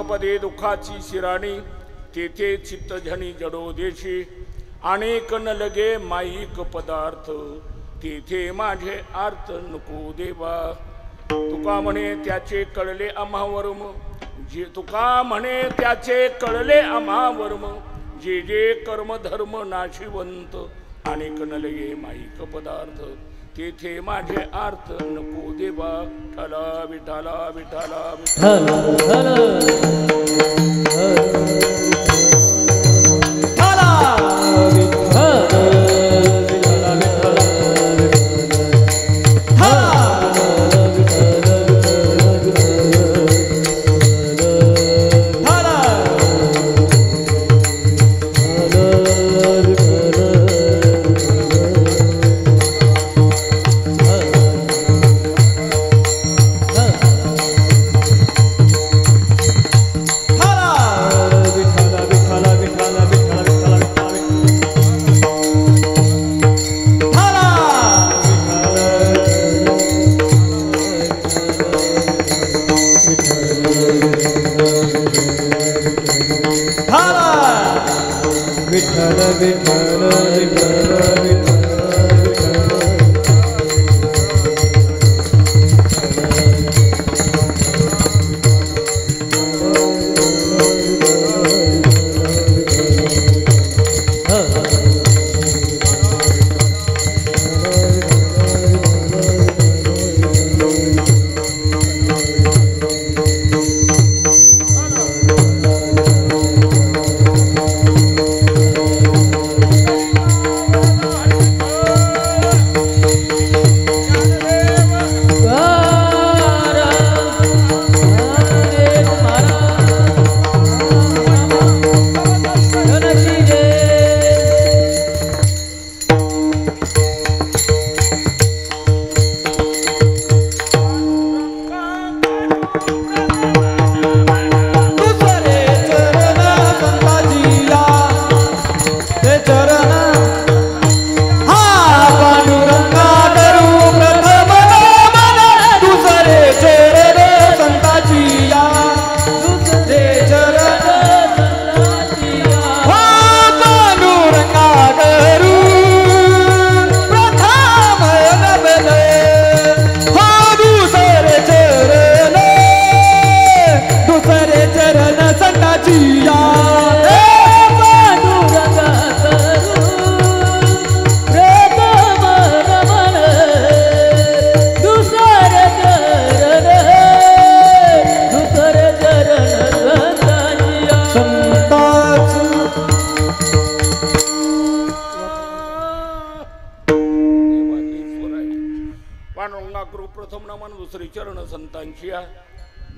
परमपदे दुःखाची शिराणी तेथे चित्तझणी जडो देशी अनेक न लगे माईक पदार्थ तेथे माझे आर्त नको देवा तुका म्हणे त्याचे कळले आम्हावरम जे तुका म्हणे त्याचे कळले आम्हावरम जे जे कर्म धर्म नाशिवंत अनेक न लगे माईक पदार्थ तेथे माझे आर्त नको देवा ठला विठाला विठाला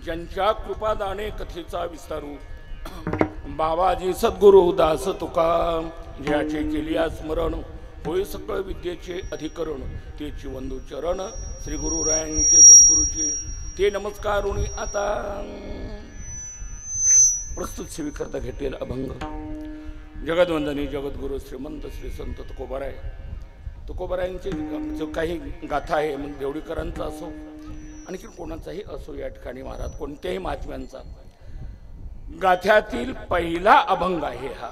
ज्यांच्या कृपादाने कथेचा विस्तारू बाबाजी सद्गुरु दास तुका ज्याचे केलिया स्मरण होय सकळ विद्येचे अधिकरण तेची वंदू चरण श्री गुरुरायांचे सद्गुरूचे ते नमस्कारुणी आता प्रस्तुत स्वीकारता घेतलेला अभंग जगदवंदनी जगद्गुरु श्रीमंत श्री संत तुकोबारायांचे जो काही गाथा आहे म्हणजे देवडीकरांचा असो आणखी कोणाचाही असो या ठिकाणी महाराज कोणत्याही महात्म्यांचा गाथ्यातील पहिला अभंग आहे हा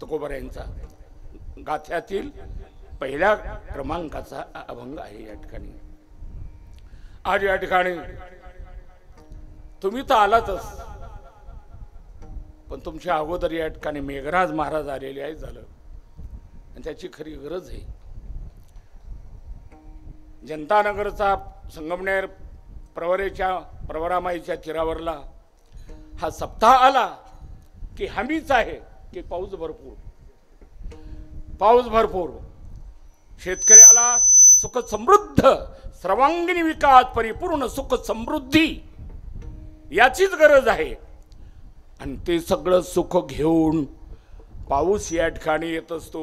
तुकोबारायांचा गाथ्यातील पहिल्या क्रमांकाचा अभंग आहे या ठिकाणी आज या ठिकाणी तुम्ही तर आलातच पण तुमच्या अगोदर या ठिकाणी मेघराज महाराज आलेले आहेत झालं आणि त्याची खरी गरज आहे जनतानगरचा संगमनेर प्रवरामाईच्या तीरावरला हा सप्ताह आला की हमीच आहे की पाऊस भरपूर शेतकऱ्याला सुख समृद्ध सर्वांगीण विकास परिपूर्ण सुख समृद्धी याचीच गरज आहे आणि ते सगळं सुख घेऊन पाऊस या ठिकाणी येत असतो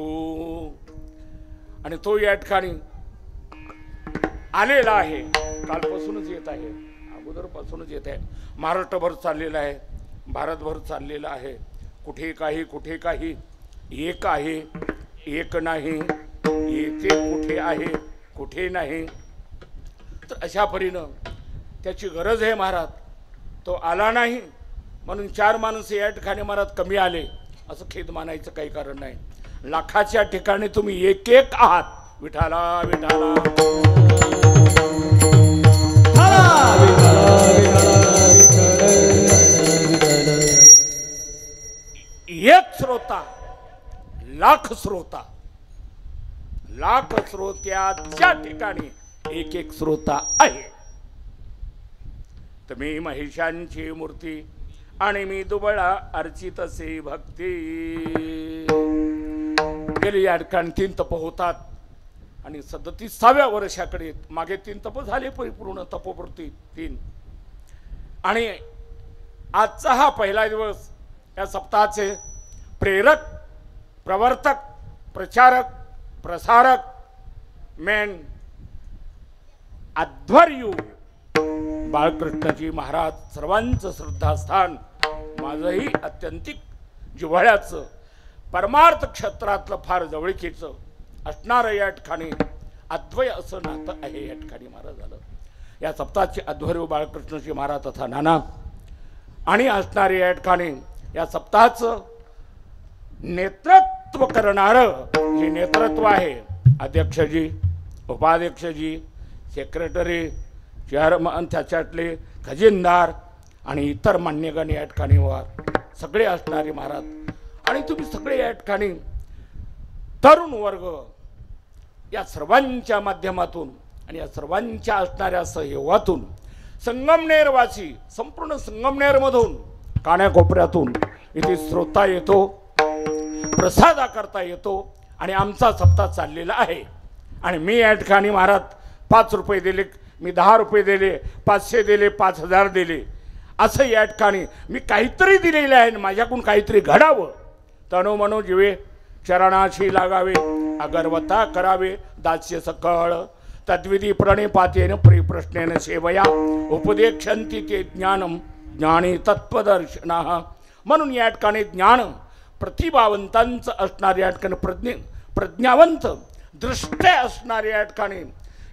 आणि तो या ठिकाणी आलेला आहे कालपासूनच येत आहे अगोदरपासूनच येत आहे महाराष्ट्रभर चाललेला आहे भारतभर चाललेला आहे कुठे काही एक आहे एक नाही येथे कुठे आहे कुठे नाही तर अशा परीनं त्याची गरज आहे महाराज तो आला नाही म्हणून 4 माणसं या ठिकाणी महाराज कमी आले असं खेद मानायचं काही कारण नाही. लाखाच्या ठिकाणी तुम्ही एक एक आहात. विठाला विठाला एक श्रोता लाख श्रोता, लाख श्रोत्याच्या ठिकाणी एक एक श्रोता आहे. तुम्ही महिषांची मूर्ती आणि मी दुबळा अर्चित से भक्ती. गेले या ठिकाणी 3 तप होतात आणि 37व्या वर्षाकडे मागे 3 तप झाले परिपूर्ण तपोपूर्ती 3. आणि आजचा हा पहिला दिवस या सप्ताहाचे प्रेरक, प्रवर्तक, प्रचारक, प्रसारक, मेन आध्वर्यू बाळकृष्णजी महाराज सर्वांचं श्रद्धास्थान, माझंही अत्यंतिक जिव्हाळ्याचं परमार्थ क्षेत्रातलं फार जवळकीचं असणारं या ठिकाणी अद्वय असं नातं आहे या ठिकाणी महाराज झालं. या सप्ताहाचे अध्वर्यू बाळकृष्णजी महाराज तथा नाना आणि असणारे या ठिकाणी या सप्ताहाचं नेतृत्व करणारं जे नेतृत्व आहे, अध्यक्षजी, उपाध्यक्षजी, सेक्रेटरी, चेअरमन, त्याच्यातले खजिनदार आणि इतर मान्यगण या ठिकाणी सगळे असणारे महाराज आणि तुम्ही सगळे या ठिकाणी तरुण वर्ग, या सर्वांच्या माध्यमातून आणि या सर्वांच्या असणाऱ्या सहयोगातून संगमनेरवासी, संपूर्ण संगमनेरमधून कानाकोपऱ्यातून इथे श्रोता येतो, प्रसादा करता येतो आणि आमचा सप्ताह चाललेला आहे. आणि मी या ठिकाणी महाराज 5 रुपये दिले, मी 10 रुपये दिले, 500 दिले, 5000 दिले, असं या ठिकाणी मी काहीतरी दिलेलं आहे. माझ्याकडून काहीतरी घडावं, तनो मनो जीवे चरणाशी लागावे, अगरवता करावे दास्य सकळ, तद्विधी प्रणिपातेन परिप्रश्नेन सेवया उपदेक्षन्ति ते ज्ञानम ज्ञानी तत्वदर्शनाः. म्हणून या ठिकाणी ज्ञान प्रतिभावंतांचं असणारे या ठिकाणी प्रज्ञावंत दृष्टे असणारे या ठिकाणी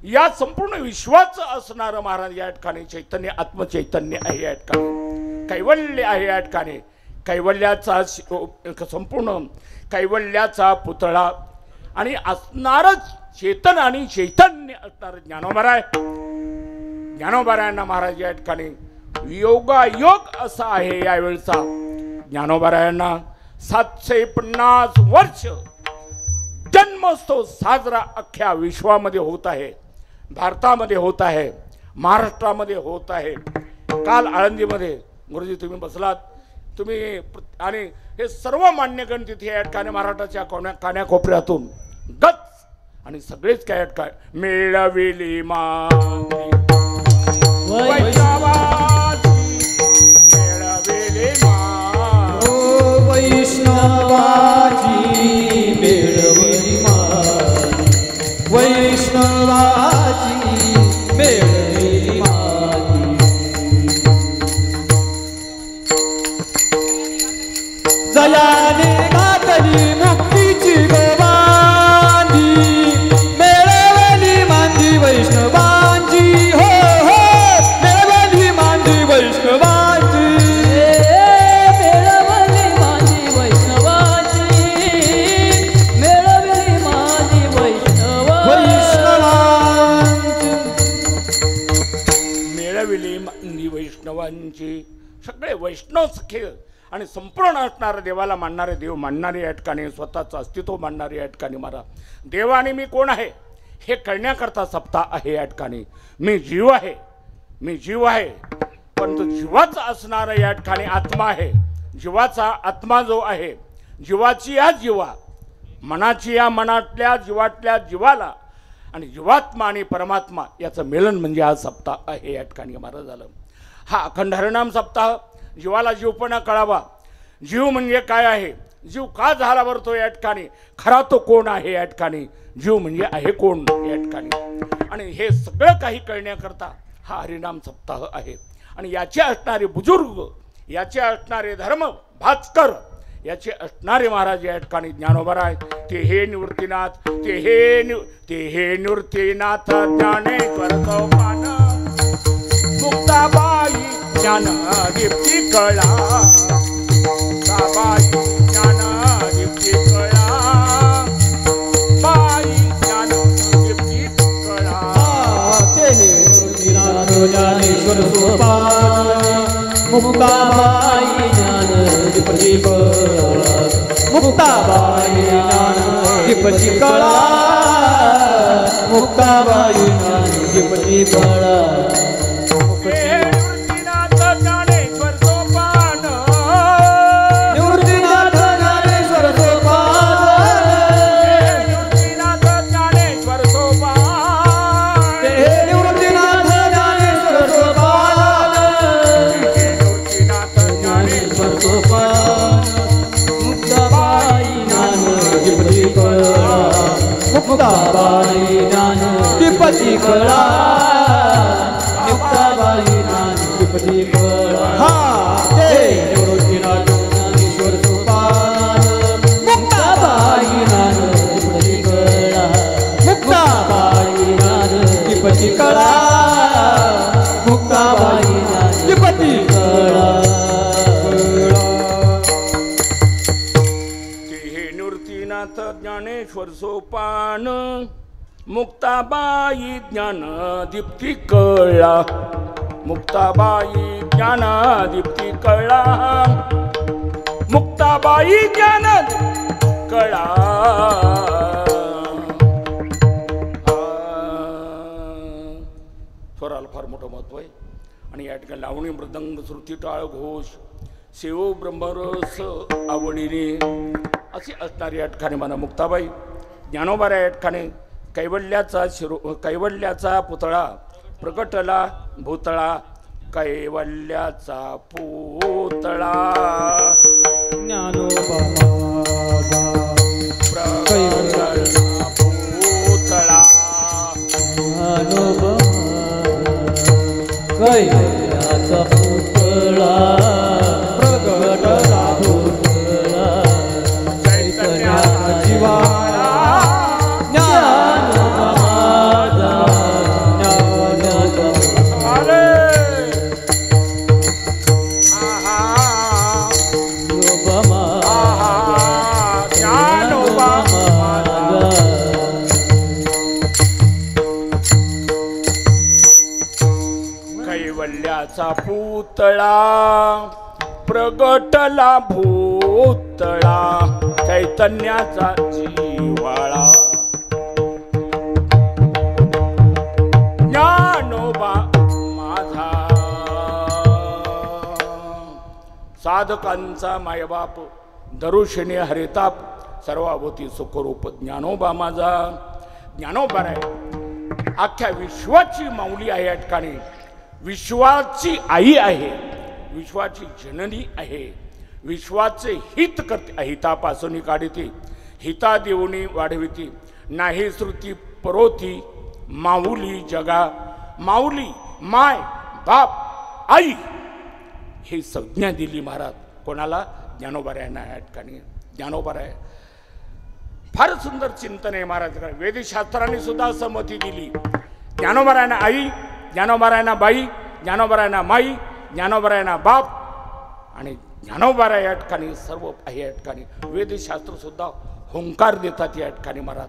या संपूर्ण विश्वाचं असणारं महाराज या ठिकाणी चैतन्य, आत्मचैतन्य आहे या ठिकाणी, कैवल्य आहे या ठिकाणी, कैवल्याचा संपूर्ण कैवल्याचा पुतळा आणि असणारच चेतन आणि चैतन्य असणारं ज्ञानोबराय. ज्ञानोबरायांना महाराज या ठिकाणी योगायोग असा आहे यावेळचा. ज्ञानोबरायांना 750 वर्ष जन्मोत्सव साजरा अख्ख्या विश्वामध्ये होत आहे, भारतामध्ये होत आहे, महाराष्ट्रामध्ये होत आहे. काल आळंदीमध्ये गुरुजी तुम्ही बसलात, तुम्ही आणि हे सर्व मान्यगण तिथे या ठिकाणी महाराष्ट्राच्या कान्याकोपऱ्यातून गच आणि सगळेच काय काय मिळविली मांदी वैष्णवाची, मिळविली मांदी वैष्णवाची, मिळविली मांदी वैष्णवाची, मिळविली मांदी. जयाने घातली मुक्तीची गोवांदी, मिळवली मांदी वैष्णवांची, हो हो मिळवली मांदी वैष्णवांची, मिळवली मांदी वैष्णवांची, मिळवली मांदी वैष्णवांची, मिळविली मांदी वैष्णवांची. सगळे वैष्णव सखे आणि संपूर्ण असणारे देवाला मानणारे, देव मानणारे या ठिकाणी, स्वतःचं अस्तित्व मानणारे या ठिकाणी महाराज. देव आणि मी कोण आहे हे कळण्याकरता सप्ताह आहे या ठिकाणी. मी जीव आहे, मी जीव आहे, परंतु जीवाचा असणारा या ठिकाणी आत्मा आहे. जीवाचा आत्मा जो आहे, जीवाची या जीवा, मनाची या मनातल्या जीवातल्या जीवाला आणि जीवात्मा आणि परमात्मा याचं मिलन म्हणजे हा सप्ताह आहे या ठिकाणी महाराज झालं. हा अखंड हरिनाम सप्ताह जीवाला जीवपणा कळावा. जीव म्हणजे काय आहे, जीव का झाला बरतो या ठिकाणी, खरा तो कोण आहे या ठिकाणी, जीव म्हणजे आहे कोण या ठिकाणी. आणि हे सगळं काही कळण्याकरता हा हरिनाम सप्ताह आहे. आणि याचे असणारे बुजुर्ग, याचे असणारे धर्म भास्कर, याचे असणारे महाराज या ठिकाणी ज्ञानोबराय. ते हे निवृत्तीनाथ, ते हे निवृत्तीनाथ, ज्ञानेश्वर सोपान, मुक्ताबाई ज्ञान दीप्ती कळा मुक्ताबाई ज्ञान दीप्ती कळा बाई ज्ञान दीप्ती कळा ज्ञानेश्वर सोपान मुक्ताबाई ज्ञान दीप्ती कळा मुक्ताबाई ज्ञान दीप्ती कळा मुक्ताबाई ज्ञान दीप्ती कळा मुक्ताबाई ज्ञान दीप्ती कळा मुक्ताबाई ज्ञान दीप्ती कळा हा ते निवृत्तीनाथ ज्ञानेश्वर सोपान मुक्ताबाई ज्ञान दीप्ती कळा मुक्ताबाई ज्ञान दीप्ती कळा मुक्ताबाई ज्ञान दीप्ती कळा ज्ञानेश्वर सोपान मुक्ताबाई ज्ञान दीप्ती कळा मुक्ताबाई ज्ञान दीप्ती कळा मुक्ताबाई ज्ञान कळा स्वराला फार मोठं महत्व आहे आणि या ठिकाणी लावणी मृदंग श्रुती टाळ घोष सेवो ब्रह्मरस आवडीने अशी असणारी या ठिकाणी म्हणा मुक्ताबाई ज्ञानोबा या ठिकाणी कैवल्याचा पुतळा प्रकटला भूतळा कैवल्याचा पुतळा ज्ञानोबा प्रकटला भूतळा ज्ञानोबा कैवल्याचा पुतळा प्रकटला भूतळा चैतन्याचा जीवाला ज्ञानोबा माझा ज्ञानाचा ज्ञानोबा माझा ज्ञानोबा माझा कैवल्याचा पुतळा प्रगटला भूतळा चैतन्याचा जीवाळा ज्ञानोबा माझा साधकांचा मायबाप दरुशने हरिताप सर्वाभूती सुखरूप ज्ञानोबा माझा ज्ञानोबा आहे अख्ख्या विश्वाची माऊली आहे या ठिकाणी विश्वाची आई आहे विश्वाची जननी आहे विश्वाचे हित करते अहितापासून काढिते हिता देऊनी वाढविती नाही श्रुती परोती माऊली जगा माऊली माय बाप आई ही संज्ञा दिली महाराज कोणाला ज्ञानोबा यांना या ठिकाणी ज्ञानोबा आहे फार सुंदर चिंतन आहे महाराज वेदशास्त्रांनी सुद्धा संमती दिली ज्ञानोबा यांना आई ज्ञानोबा यांना बाई ज्ञानोबा यांना माई ज्ञानोबा यांना बाप आणि ज्ञानोबा या ठिकाणी सर्व आहे या ठिकाणी वेदशास्त्र सुद्धा होंकार देतात या ठिकाणी महाराज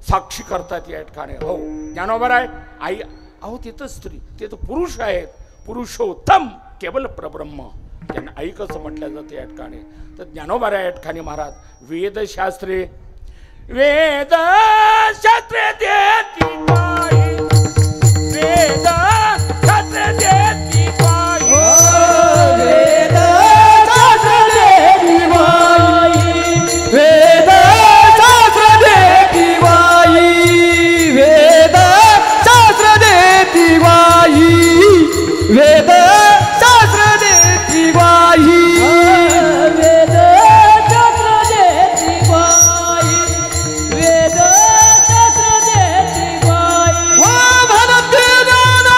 साक्षी करतात या ठिकाणी हो ज्ञानोबा आहे आई अहो ते तर स्त्री ते तर पुरुष आहेत पुरुषोत्तम केवळ परब्रह्म त्यांना आई कसं म्हटलं जातं या ठिकाणी तर ज्ञानोबा या ठिकाणी महाराज वेदशास्त्रे वेदशास्त्रे देती बाई वेदशास्त्रे देती बाई वेदशास्त्र देती बाई वेदशास्त्र देती बाई वेदशास्त्र देती बाई वेदशास्त्र देती बाई वेदशास्त्र देती बाई वेदशास्त्र देती बाई हो म्हणते नाना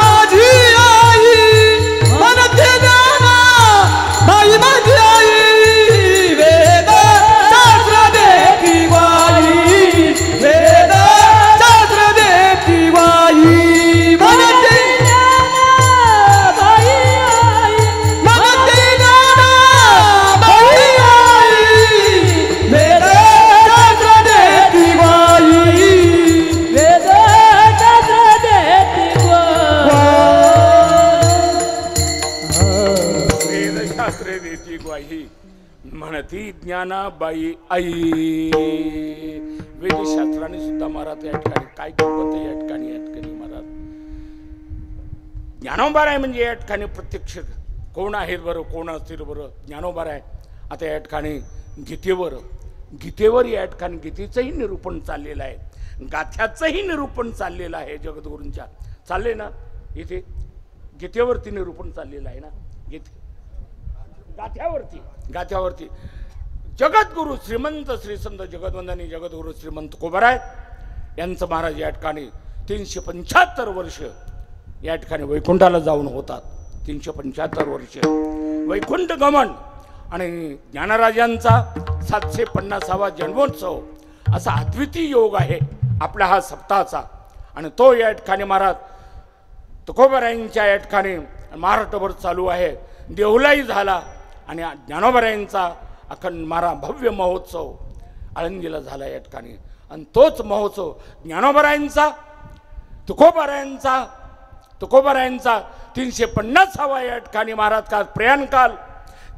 माझी आई म्हणते ज्ञानाबाई आई. वेदशास्त्राने सुद्धा महाराज या ठिकाणी काय गंमत आहे या ठिकाणी महाराज ज्ञानोबाराय म्हणजे या ठिकाणी प्रत्यक्ष कोण आहेत बरं, कोण असतील बरं, ज्ञानोबाराय. आता या ठिकाणी गीतेवर या ठिकाणी गीतेचंही निरूपण चाललेलं आहे, गाथ्याचंही निरूपण चाललेलं आहे. जगद्गुरूंच्या चालले ना, इथे गीतेवरती निरूपण चाललेलं आहे ना, गीते गाथ्यावरती जगद्गुरु श्रीमंत श्री संत जगदवंदनी जगद्गुरु श्रीमंत तुकोबाराय यांचं महाराज या ठिकाणी 375 वर्ष या ठिकाणी वैकुंठाला जाऊन होतात. 375 वर्ष वैकुंठ गमन आणि ज्ञानराजांचा 750वा जन्मोत्सव असा अद्वितीय योग आहे आपला हा सप्ताहाचा. आणि तो या ठिकाणी महाराज तुकोबारायांच्या या ठिकाणी महाराष्ट्रभर चालू आहे. देहुलाही झाला आणि ज्ञानोबारायांचा अखंड मारा भव्य महोत्सव आळंदीला झाला या ठिकाणी. आणि तोच महोत्सव ज्ञानोबारायांचा तुकोबारायांचा 350वा या ठिकाणी महाराज का प्रयाणकाल,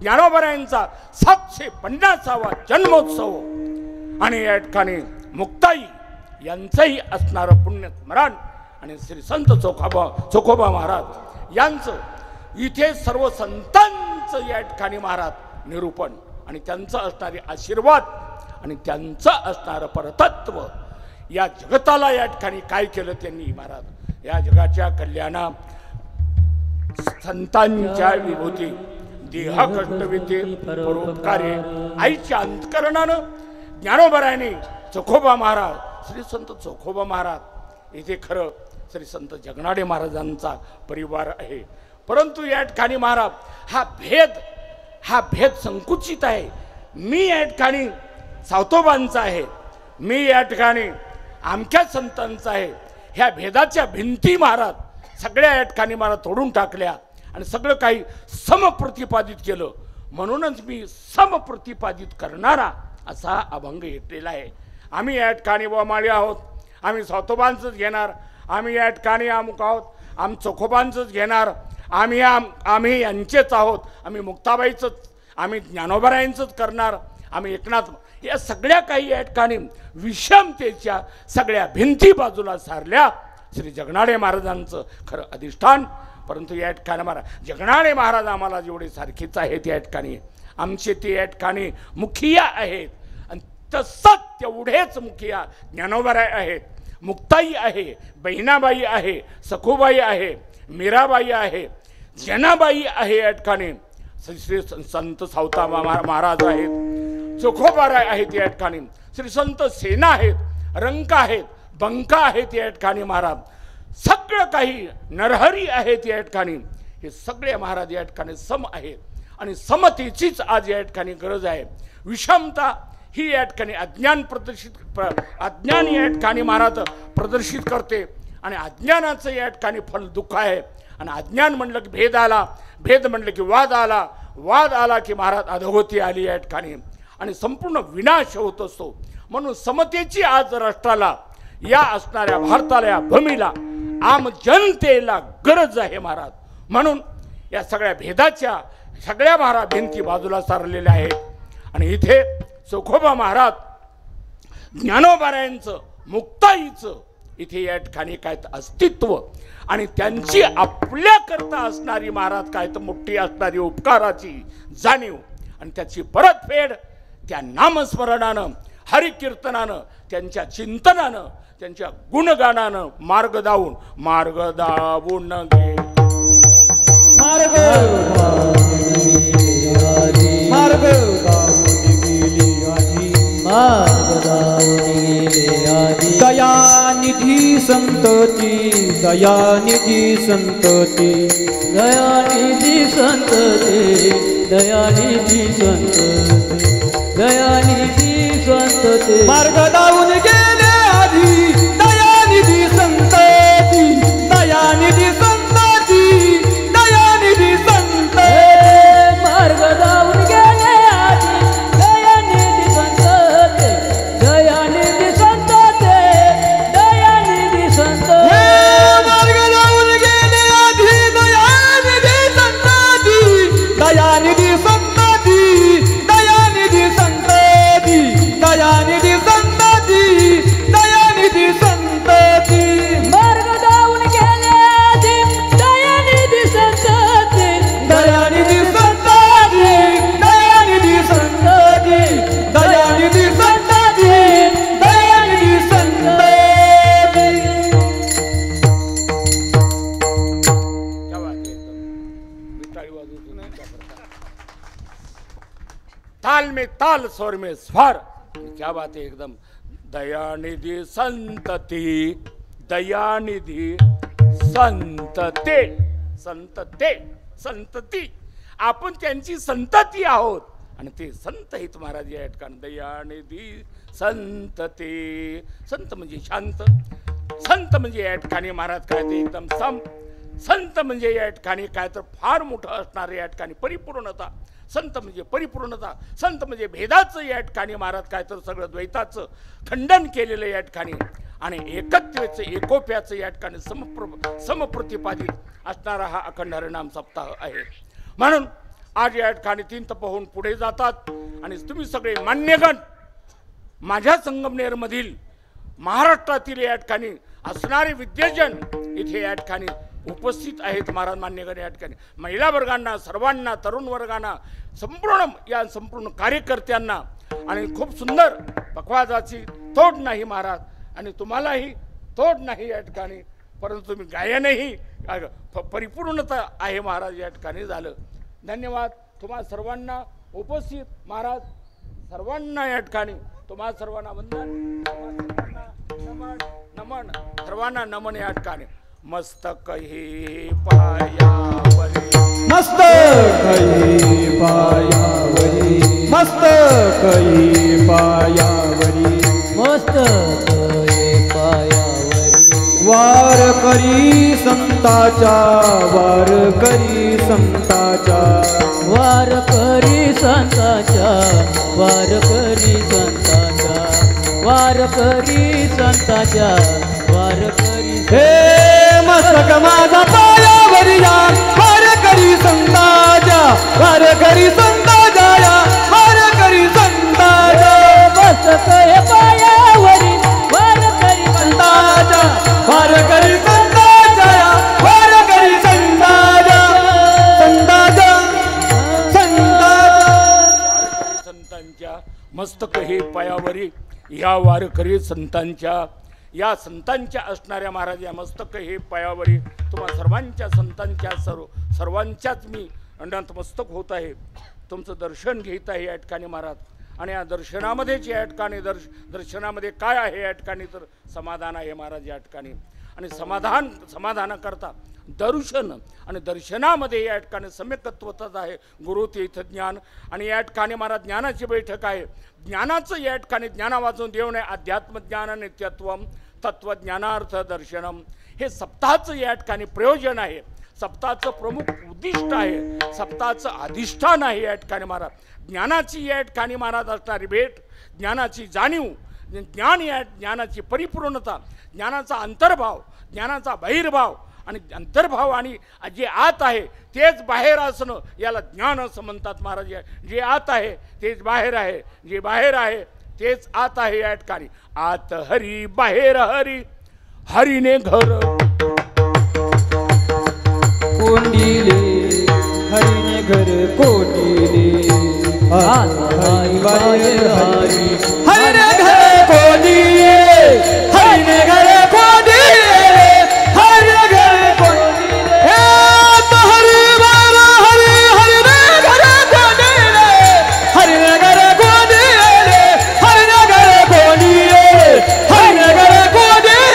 ज्ञानोबारायांचा 750वा जन्मोत्सव आणि या ठिकाणी मुक्ताई यांचंही असणारं पुण्यस्मरण आणि श्री संत चोखोबा महाराज यांचं इथे सर्व संतांचं या ठिकाणी महाराज निरूपण आणि त्यांचं असणारे आशीर्वाद आणि त्यांचं असणारं परतत्व या जगताला या ठिकाणी काय केलं त्यांनी महाराज. या जगाच्या कल्याणा संतांच्या विभूती देहा कष्टविते परोपकारे आईच्या अंतकरणानं ज्ञानोबारायाने चोखोबा महाराज, श्री संत चोखोबा महाराज इथे खरं श्री संत जगनाडे महाराजांचा परिवार आहे. परंतु या ठिकाणी महाराज हा भेद संकुचित आहे. मी या ठिकाणी सावतोबांचा आहे, मी या ठिकाणी आमच्या संतांचा आहे. ह्या भेदाच्या भिंती महाराज सगळ्या या ठिकाणी महाराज तोडून टाकल्या आणि सगळं काही समप्रतिपादित केलं. म्हणूनच मी समप्रतिपादित करणारा असा अभंग घेतलेला आहे. आम्ही या ठिकाणी माळी आहोत, आम्ही सावतोबांचंच घेणार, आम्ही या ठिकाणी अमुक आहोत, आम चोखोबांचंच घेणार, आम्ही यांचेच आहोत, आम्ही मुक्ताबाईचंच, आम्ही ज्ञानोबारायांचंच करणार, आम्ही एकनाथ. या सगळ्या काही या ठिकाणी विषमतेच्या सगळ्या भिंती बाजूला सारल्या श्री जगनाडे महाराजांचं खरं अधिष्ठान. परंतु या ठिकाणी महाराज जगनाडे महाराज आम्हाला जेवढे सारखेच आहेत या ठिकाणी आमचे ते या ठिकाणी मुखिया आहेत. आणि तसंच तेवढेच मुखिया ज्ञानोबाराय आहेत, मुक्ताई आहे, बहिणाबाई आहे, सखूबाई आहे, मीराबाई आहे, जनाबाई आहे, या ठिकाणी श्री संत सावता महाराज आहेत, चोखोबाराय आहेत, या ठिकाणी श्री संत सेना आहेत, रंका आहेत, बंका आहेत या ठिकाणी महाराज. सगळं काही नरहरी आहेत या ठिकाणी. हे सगळे महाराज या ठिकाणी सम आहेत आणि समतेचीच आज या ठिकाणी गरज आहे. विषमता ही या ठिकाणी अज्ञान या ठिकाणी महाराज प्रदर्शित करते आणि अज्ञानाचं या ठिकाणी फल दुःख आहे. आणि अज्ञान म्हणलं की भेद आला, भेद म्हणलं की वाद आला की महाराज अधोगती आली या ठिकाणी आणि संपूर्ण विनाश होत असतो. म्हणून समतेची आज राष्ट्राला, या असणाऱ्या भारताला, या भूमीला, आम जनतेला गरज आहे महाराज. म्हणून या सगळ्या भेदाच्या सगळ्या महाराज भिंती बाजूला सारलेल्या आहेत. आणि इथे चोखोबा महाराज, ज्ञानोबारायांचं, मुक्ताईचं इथे या ठिकाणी काय अस्तित्व आणि त्यांची आपल्याकरता असणारी महाराज काय तर मोठी असणारी उपकाराची जाणीव आणि त्याची परतफेड त्या नामस्मरणानं, हरिकीर्तनानं, त्यांच्या चिंतनानं, त्यांच्या गुणगानानं मार्ग दावून गे मार्ग दावून दयानिधी संतती, दयानिधी संतती, दयानिधी संतते, दयानिधी संतते, दयानिधी संतते, मार्ग दावून गेले आधी. दयानिधी संतती, दयानिधी संतती, दयानिधी संतती, मार्ग दावून गेले आधी. दयानिधी संतते, दयानिधी संतते, दयानिधी संतते, मार्ग दावून गेले आधी. दयानिधी संतती, दयानिधी संतती, दयानिधी संतती. ताल स्वर में स्वर, क्या बात है एकदम। दयानिधी संतती, दयानिधी संतते, संतते संतती, आपण त्यांची संतती आहोत आणि ते संत आहेत महाराज या ठिकाणी। दयानिधी संतते, संत म्हणजे शांत, संत म्हणजे या ठिकाणी महाराज काय ते एकदम संत म्हणजे या ठिकाणी काय तर फार मोठं असणारे या ठिकाणी परिपूर्णता, संत म्हणजे परिपूर्णता, संत म्हणजे भेदाचं या ठिकाणी महाराज काय तर सगळं द्वैताचं खंडन केलेलं या ठिकाणी आणि एकत्वाचं एकोप्याचं या ठिकाणी समप्रतिपादित असणारा हा अखंड हरिनाम सप्ताह आहे। म्हणून आज या ठिकाणी 3 तप होऊन पुढे जातात आणि तुम्ही सगळे मान्यगण माझ्या संगमनेर मधील महाराष्ट्रातील या ठिकाणी असणारे विद्याजन इथे या ठिकाणी उपस्थित आहेत महाराज मान्यगण या ठिकाणी। महिला वर्गांना, सर्वांना, तरुण वर्गांना, संपूर्ण कार्यकर्त्यांना आणि खूप सुंदर पखवाजाची तोड नाही महाराज आणि तुम्हालाही तोड नाही या ठिकाणी, परंतु तुम्ही गायनही परिपूर्णता आहे महाराज या ठिकाणी झालं। धन्यवाद तुम्हा सर्वांना उपस्थित महाराज सर्वांना या ठिकाणी तुम्हा सर्वांना वंदन, नमन नमन, सर्वांना नमन या ठिकाणी। मस्तक हे पायावरी, मस्तक हे पायावरी, मस्तक हे पायावरी, मस्तक हे पायावरी, वार करी संताचा, वार करी संताचा, वार करी संताचा, वार करी संताचा, वार करी संताचा, वार करी हे मस्तक माझा पायावरी या, वार करी संताचा, वार करी संताचा या, वार करी संताचा, मस्तक हे पायावरी, वार करी संताचा, वार करी संताचा या, वार करी संताचा, संताचा, संताचा, संतांच्या मस्तक हे पायावरी या वारकरी संतांच्या, या संतांच्या असणाऱ्या महाराज या मस्तक हे पायावरी तुम्हा सर्वांच्या संतांच्या सर्वांच्याच मी नतमस्तक होत आहे, तुमचं दर्शन घेत आहे या ठिकाणी महाराज। आणि या दर्शनामध्येच या ठिकाणी दर्शनामध्ये काय आहे या ठिकाणी तर समाधान आहे महाराज या ठिकाणी। आणि समाधानाकरता दर्शन आणि दर्शनामध्ये या ठिकाणी सम्यकत्वच आहे गुरु तीर्थ ज्ञान। आणि या ठिकाणी महाराज ज्ञानाची बैठक आहे, ज्ञानाचं या ठिकाणी ज्ञाना वाचून देव नाही, अध्यात्म ज्ञान नित्यत्वम तत्वज्ञानार्थ दर्शनम हे सप्ताहाचं या ठिकाणी प्रयोजन आहे, सप्ताहाचं प्रमुख उद्दिष्ट आहे, सप्ताहाचं अधिष्ठान आहे या ठिकाणी महाराज। ज्ञानाची या ठिकाणी महाराज असणारी भेट, ज्ञानाची जाणीव, ज्ञान या ज्ञानाची परिपूर्णता, ज्ञानाचा अंतर्भाव, ज्ञानाचा बहिर्भाव आणि अंतर्भाव आणि जे आत आहे तेच बाहेर असणं याला ज्ञान असं म्हणतात महाराज। जे आत आहे तेच बाहेर आहे, जे बाहेर आहे तेच आत आहे या ठिकाणी। आत हरी बाहेर हरी, हरीने घर कोंडिले, हरीने घर कोंडिले, आत हरी बाहेर हरी, हरीने घर कोंडिले, हरीने घर कोंडिले, हरीने घर कोंडिले, आत हरी बाहेर हरी, हरीने घर कोंडिले, हरीने घर कोंडिले, हरीने घर कोंडिले, हरीने घर कोंडिले,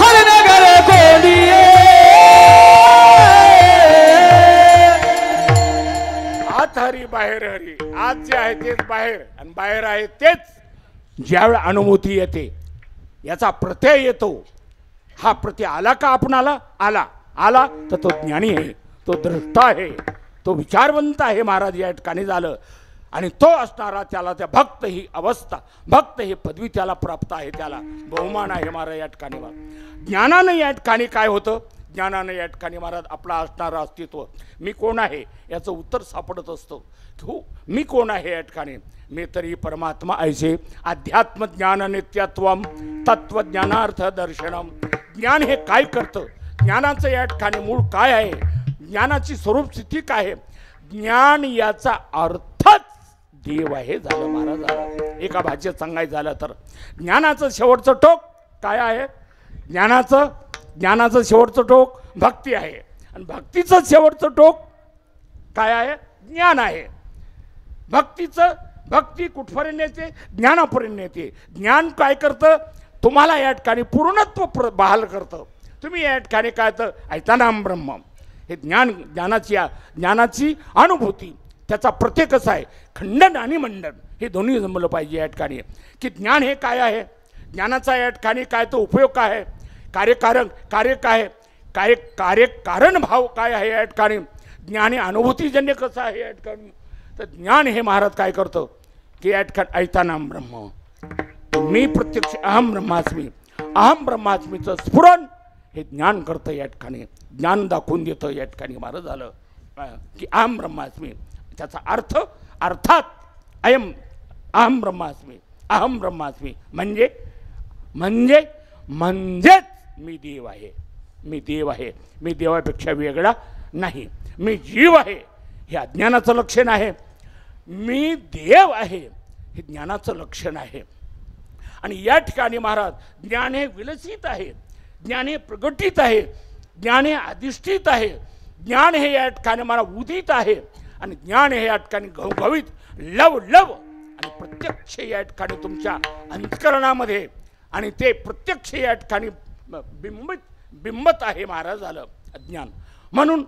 हरीने घर कोंडिले। आत हरी बाहेर हरी, आत जे आहे तेच बाहेर आणि बाहेर आहे तेच ज्यावेळी अनुभूती येते याचा प्रत्यय येतो। हा प्रत्यय आला का आपणाला आला तर तो ज्ञानी आहे, तो द्रष्टा आहे, तो विचारवंत आहे महाराज या ठिकाणी झालं। आणि तो असणारा त्याला त्या भक्त ही अवस्था, भक्त ही पदवी त्याला प्राप्त आहे, त्याला बहुमान आहे महाराज या ठिकाणी। ज्ञानानं या ठिकाणी काय होतं, ज्ञानानं या ठिकाणी महाराज आपला असणारं अस्तित्व, मी कोण आहे याचं उत्तर सापडत असतं। हो मी कोण आहे या ठिकाणी, मी तरी परमात्मा ऐसे अध्यात्म ज्ञान नित्यत्वम तत्वज्ञानार्थ दर्शनम। ज्ञान हे काय करतं, ज्ञानाचं या ठिकाणी मूळ काय आहे, ज्ञानाची स्वरूप स्थिती काय आहे, ज्ञान याचा अर्थच देव आहे झालं महाराज। एका भाषेत सांगायचं झालं तर ज्ञानाचं शेवटचं टोक काय आहे, ज्ञानाचं शेवटचं टोक भक्ती आहे आणि भक्तीचं शेवटचं टोक काय आहे, ज्ञान आहे। भक्तीचं भक्ती कुठपर्यंत नेते? ज्ञानापर्यंत नेते. ज्ञान काय करतं? तुम्हाला या ठिकाणी पूर्णत्व बहाल करतं. तुम्ही या ठिकाणी काय तर ऐतानाम ब्रह्म, हे ज्ञानाची अनुभूती, त्याचा प्रत्येक कसा आहे, खंडन आणि मंडन हे दोन्ही जमलं पाहिजे या ठिकाणी. की ज्ञान हे काय आहे, ज्ञानाचा या ठिकाणी काय तो उपयोग काय आहे, कार्य काय, कार्यकारण भाव काय आहे या ठिकाणी, ज्ञान हे अनुभूतीजन्य कसं आहे या ठिकाणी. तर ज्ञान हे महाराज काय करतं की या ठिकाणी ऐतानाम ब्रह्म, मी प्रत्यक्ष अहम ब्रह्मास्मीचं स्फुरण हे ज्ञान करतं या ठिकाणी, ज्ञान दाखवून देतं या ठिकाणी महाराज झालं की अहम ब्रह्मास्मी. त्याचा अर्थात अहम ब्रह्मास्मी म्हणजेच मी देव आहे. मी देवापेक्षा वेगळा नाही. मी जीव आहे हे अज्ञानाचं लक्षण आहे. मी देव आहे हे ज्ञानाचं लक्षण आहे. आणि या ठिकाणी महाराज ज्ञान हे विलसित आहे, ज्ञान हे प्रगटित आहे, ज्ञान हे अधिष्ठित आहे, ज्ञान हे या ठिकाणी मला उदित आहे. आणि ज्ञान हे या ठिकाणी घवघवीत लव आणि प्रत्यक्ष या ठिकाणी तुमच्या अंतःकरणामध्ये, आणि ते प्रत्यक्ष या ठिकाणी बिंबत आहे महाराज झालं अज्ञान. म्हणून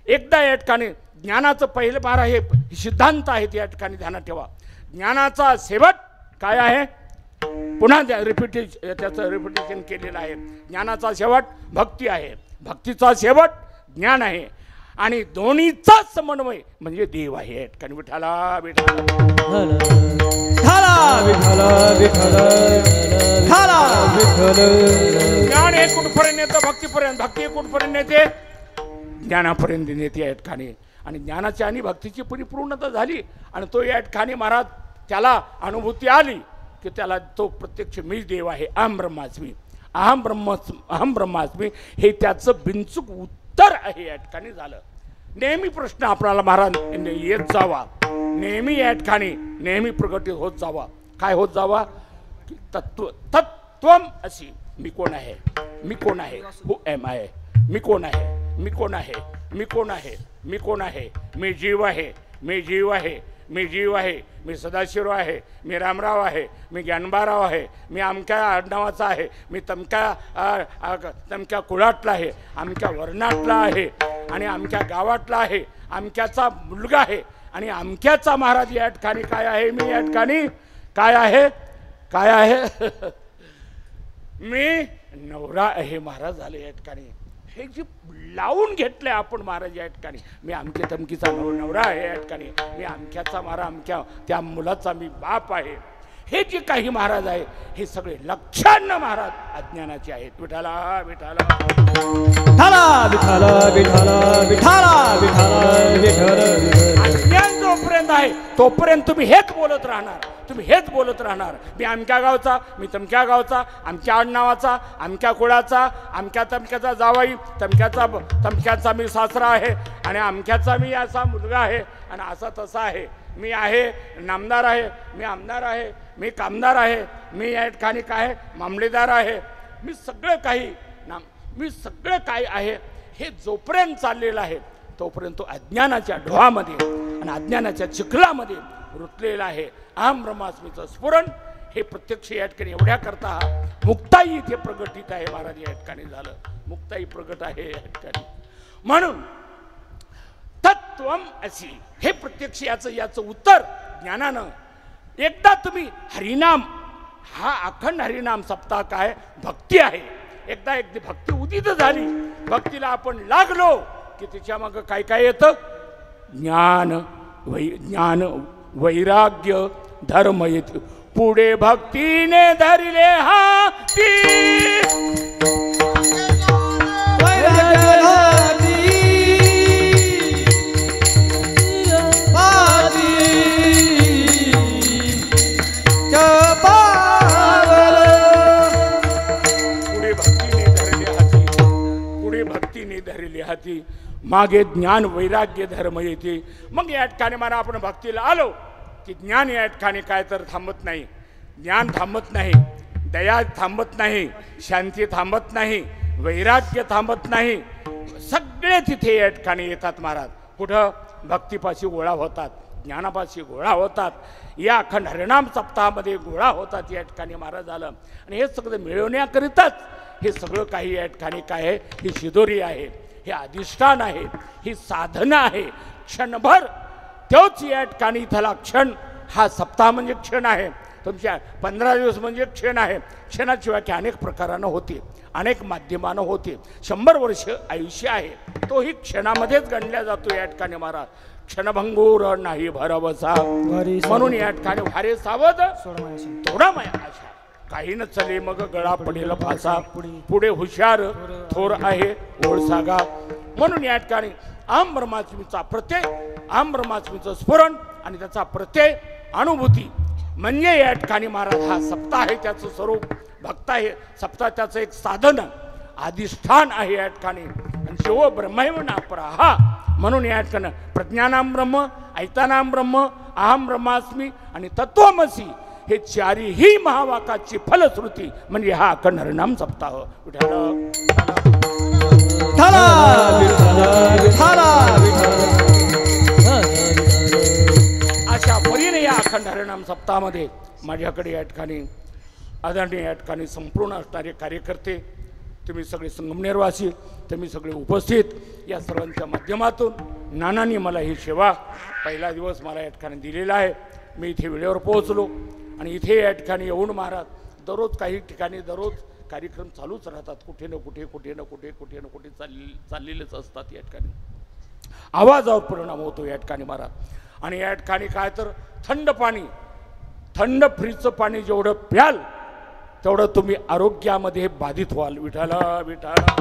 एकदा या ठिकाणी ज्ञानाचं पहिलं महाराज हे सिद्धांत आहेत या ठिकाणी ध्यानात ठेवा. ज्ञानाचा शेवट काय आहे, पुन्हा त्याचं रिपिटेशन केलेलं आहे. ज्ञानाचा शेवट भक्ती आहे, भक्तीचा शेवट ज्ञान आहे, आणि दोन्हीचा समन्वय म्हणजे देव आहे या ठिकाणी. विठाला ज्ञान हे कुठपर्यंत येतं? भक्तीपर्यंत. भक्ती कुठपर्यंत येते? ज्ञानापर्यंत नेते या ठिकाणी. आणि ज्ञानाची आणि भक्तीची परिपूर्णता झाली आणि तो या ठिकाणी महाराज त्याला अनुभूती आली की त्याला तो प्रत्यक्ष मीच देव आहे. अहम ब्रह्मास्मी हे त्याचं बिनचूक उत्तर आहे या ठिकाणी झालं. नेहमी प्रश्न आपल्याला महाराज येत जावा, नेहमी या ठिकाणी नेहमी प्रगती होत जावा. काय होत जावा? तत्त्वम अशी, मी कोण आहे, हु एम आय, मी कोण आहे, मी जीव आहे, मी सदाशिव आहे, मी रामराव आहे, मी ज्ञानबाराव आहे, मी अमक्या आडनावाचा आहे, मी तमक्या कुळातला आहे, अमक्या वर्णातला आहे, आणि अमक्या गावातला आहे, अमक्याचा मुलगा आहे, आणि अमक्याचा महाराज या ठिकाणी काय आहे, मी या ठिकाणी काय आहे मी नवरा आहे महाराज झाले या ठिकाणी. हे जे लावून घेतलंय आपण महाराज या ठिकाणी, मी अमक्या तमकीचा नवरा आहे या ठिकाणी, मी अमक्याचा महाराज, अमक्या त्या मुलाचा मी बाप आहे, हे जे काही महाराज आहे हे सगळे लक्षांना महाराज अज्ञानाचे आहेत. विठाला अज्ञान जोपर्यंत आहे तोपर्यंत तुम्ही हेच बोलत राहणार. मी अमक्या गावचा, मी तमक्या गावचा, आमच्या आडनावाचा, आमक्या कुळाचा, आमक्या तमक्याचा जावाई, तमक्याचा मी सासरा आहे, आणि अमक्याचा मी असा मुलगा आहे, आणि असा तसा आहे. मी आहे नामदार आहे, मी आमदार आहे, मी कामदार आहे, मी या ठिकाणी काय मामलेदार आहे, मी सगळं काही आहे. हे जोपर्यंत चाललेलं आहे तोपर्यंत अज्ञानाच्या ढोहामध्ये आणि अज्ञानाच्या चिखलामध्ये रुतलेला आहे. अहम ब्रह्मास्मीचं स्फुरण हे प्रत्यक्ष या ठिकाणी एवढ्या करता मुक्ताई इथे प्रगटित आहे महाराज या ठिकाणी झालं. मुक्ताई प्रगट आहे या ठिकाणी. म्हणून तत्त्वम असी हे प्रत्यक्ष याचं उत्तर ज्ञानानं. एकदा तुम्ही हरिनाम, हा अखंड हरिनाम सप्ताह काय भक्ती आहे. एकदा भक्ती उदित झाली, भक्तीला आपण लागलो की त्याच्या मागं काय येतं? ज्ञान वैराग्य धर्म येते. पुढे भक्तीने धरले हाती, हाती मागे ज्ञान वैराग्य धर्म येते. मग या ठिकाणी मला आपण भक्तीला आलो की ज्ञान या ठिकाणी काय तर थांबत नाही, ज्ञान थांबत नाही, दया थांबत नाही, शांती थांबत नाही, वैराग्य थांबत नाही, सगळे तिथे या ठिकाणी येतात महाराज. कुठं? भक्तीपाशी गोळा होतात. ज्ञानापाशी गोळा होतात. या अखंड हरिनाम सप्ताहामध्ये गोळा होतात या ठिकाणी महाराज झालं. आणि हे सगळं मिळवण्याकरिताच हे सगळं काही या ठिकाणी काय आहे, ही शिदोरी आहे, हे अधिष्ठान आहे, ही साधना आहे. क्षणभर तोच या ठिकाणी इथला क्षण, हा सप्ताह म्हणजे क्षण आहे. तुमच्या 15 दिवस म्हणजे क्षण आहे. क्षणाची व्याख्या अनेक प्रकारानं होते, अनेक माध्यमानं होते. 100 वर्ष आयुष्य आहे, तोही क्षणामध्येच गणला जातो या ठिकाणी महाराज. क्षणभंगूर नाही भरवसा, म्हणून या ठिकाणी भारे सावध थोडा माया आशा, काही न चले मग गळा पडेल फासा, पुढे हुशार थोर आहे ओळसागा. म्हणून या ठिकाणी आम ब्रह्मास्मीचा प्रत्यय, आम ब्रह्मास्मीचं स्फुरण आणि त्याचा प्रत्यय अनुभूती म्हणजे या ठिकाणी महाराज हा सप्ताह आहे, त्याचं स्वरूप भक्त आहे. सप्ताह त्याचं एक साधन अधिष्ठान आहे या ठिकाणी. आणि शिव ब्रह्मैव नापराहा, म्हणून या ठिकाणी प्रज्ञानाम ब्रह्म, ऐतानाम ब्रह्म, अहम ब्रह्मास्मी आणि तत्वमसी हे चारीही महावाकाची फलश्रुती म्हणजे हा अखंड हरिनाम सप्ताह. अशा परीने या अखंड हरिनाम सप्ताहामध्ये माझ्याकडे या ठिकाणी आदरणीय या ठिकाणी संपूर्ण असणारे कार्यकर्ते, तुम्ही सगळे संगमनेरवासी, तुम्ही सगळे उपस्थित, या सर्वांच्या माध्यमातून नानांनी मला ही सेवा पहिला दिवस मला या ठिकाणी दिलेला आहे. मी इथे वेळेवर पोहोचलो आणि इथे या ठिकाणी येऊन महाराज दररोज काही ठिकाणी दररोज कार्यक्रम चालूच राहतात, कुठे ना कुठे कुठे ना कुठे कुठे ना कुठे चाललेलेच असतात. या ठिकाणी आवाजावर परिणाम होतो या ठिकाणी महाराज. आणि या ठिकाणी काय तर थंड पाणी, थंड फ्रीजचं पाणी जेवढं प्याल तेवढं तुम्ही आरोग्यामध्ये बाधित व्हाल. विठाला विठाला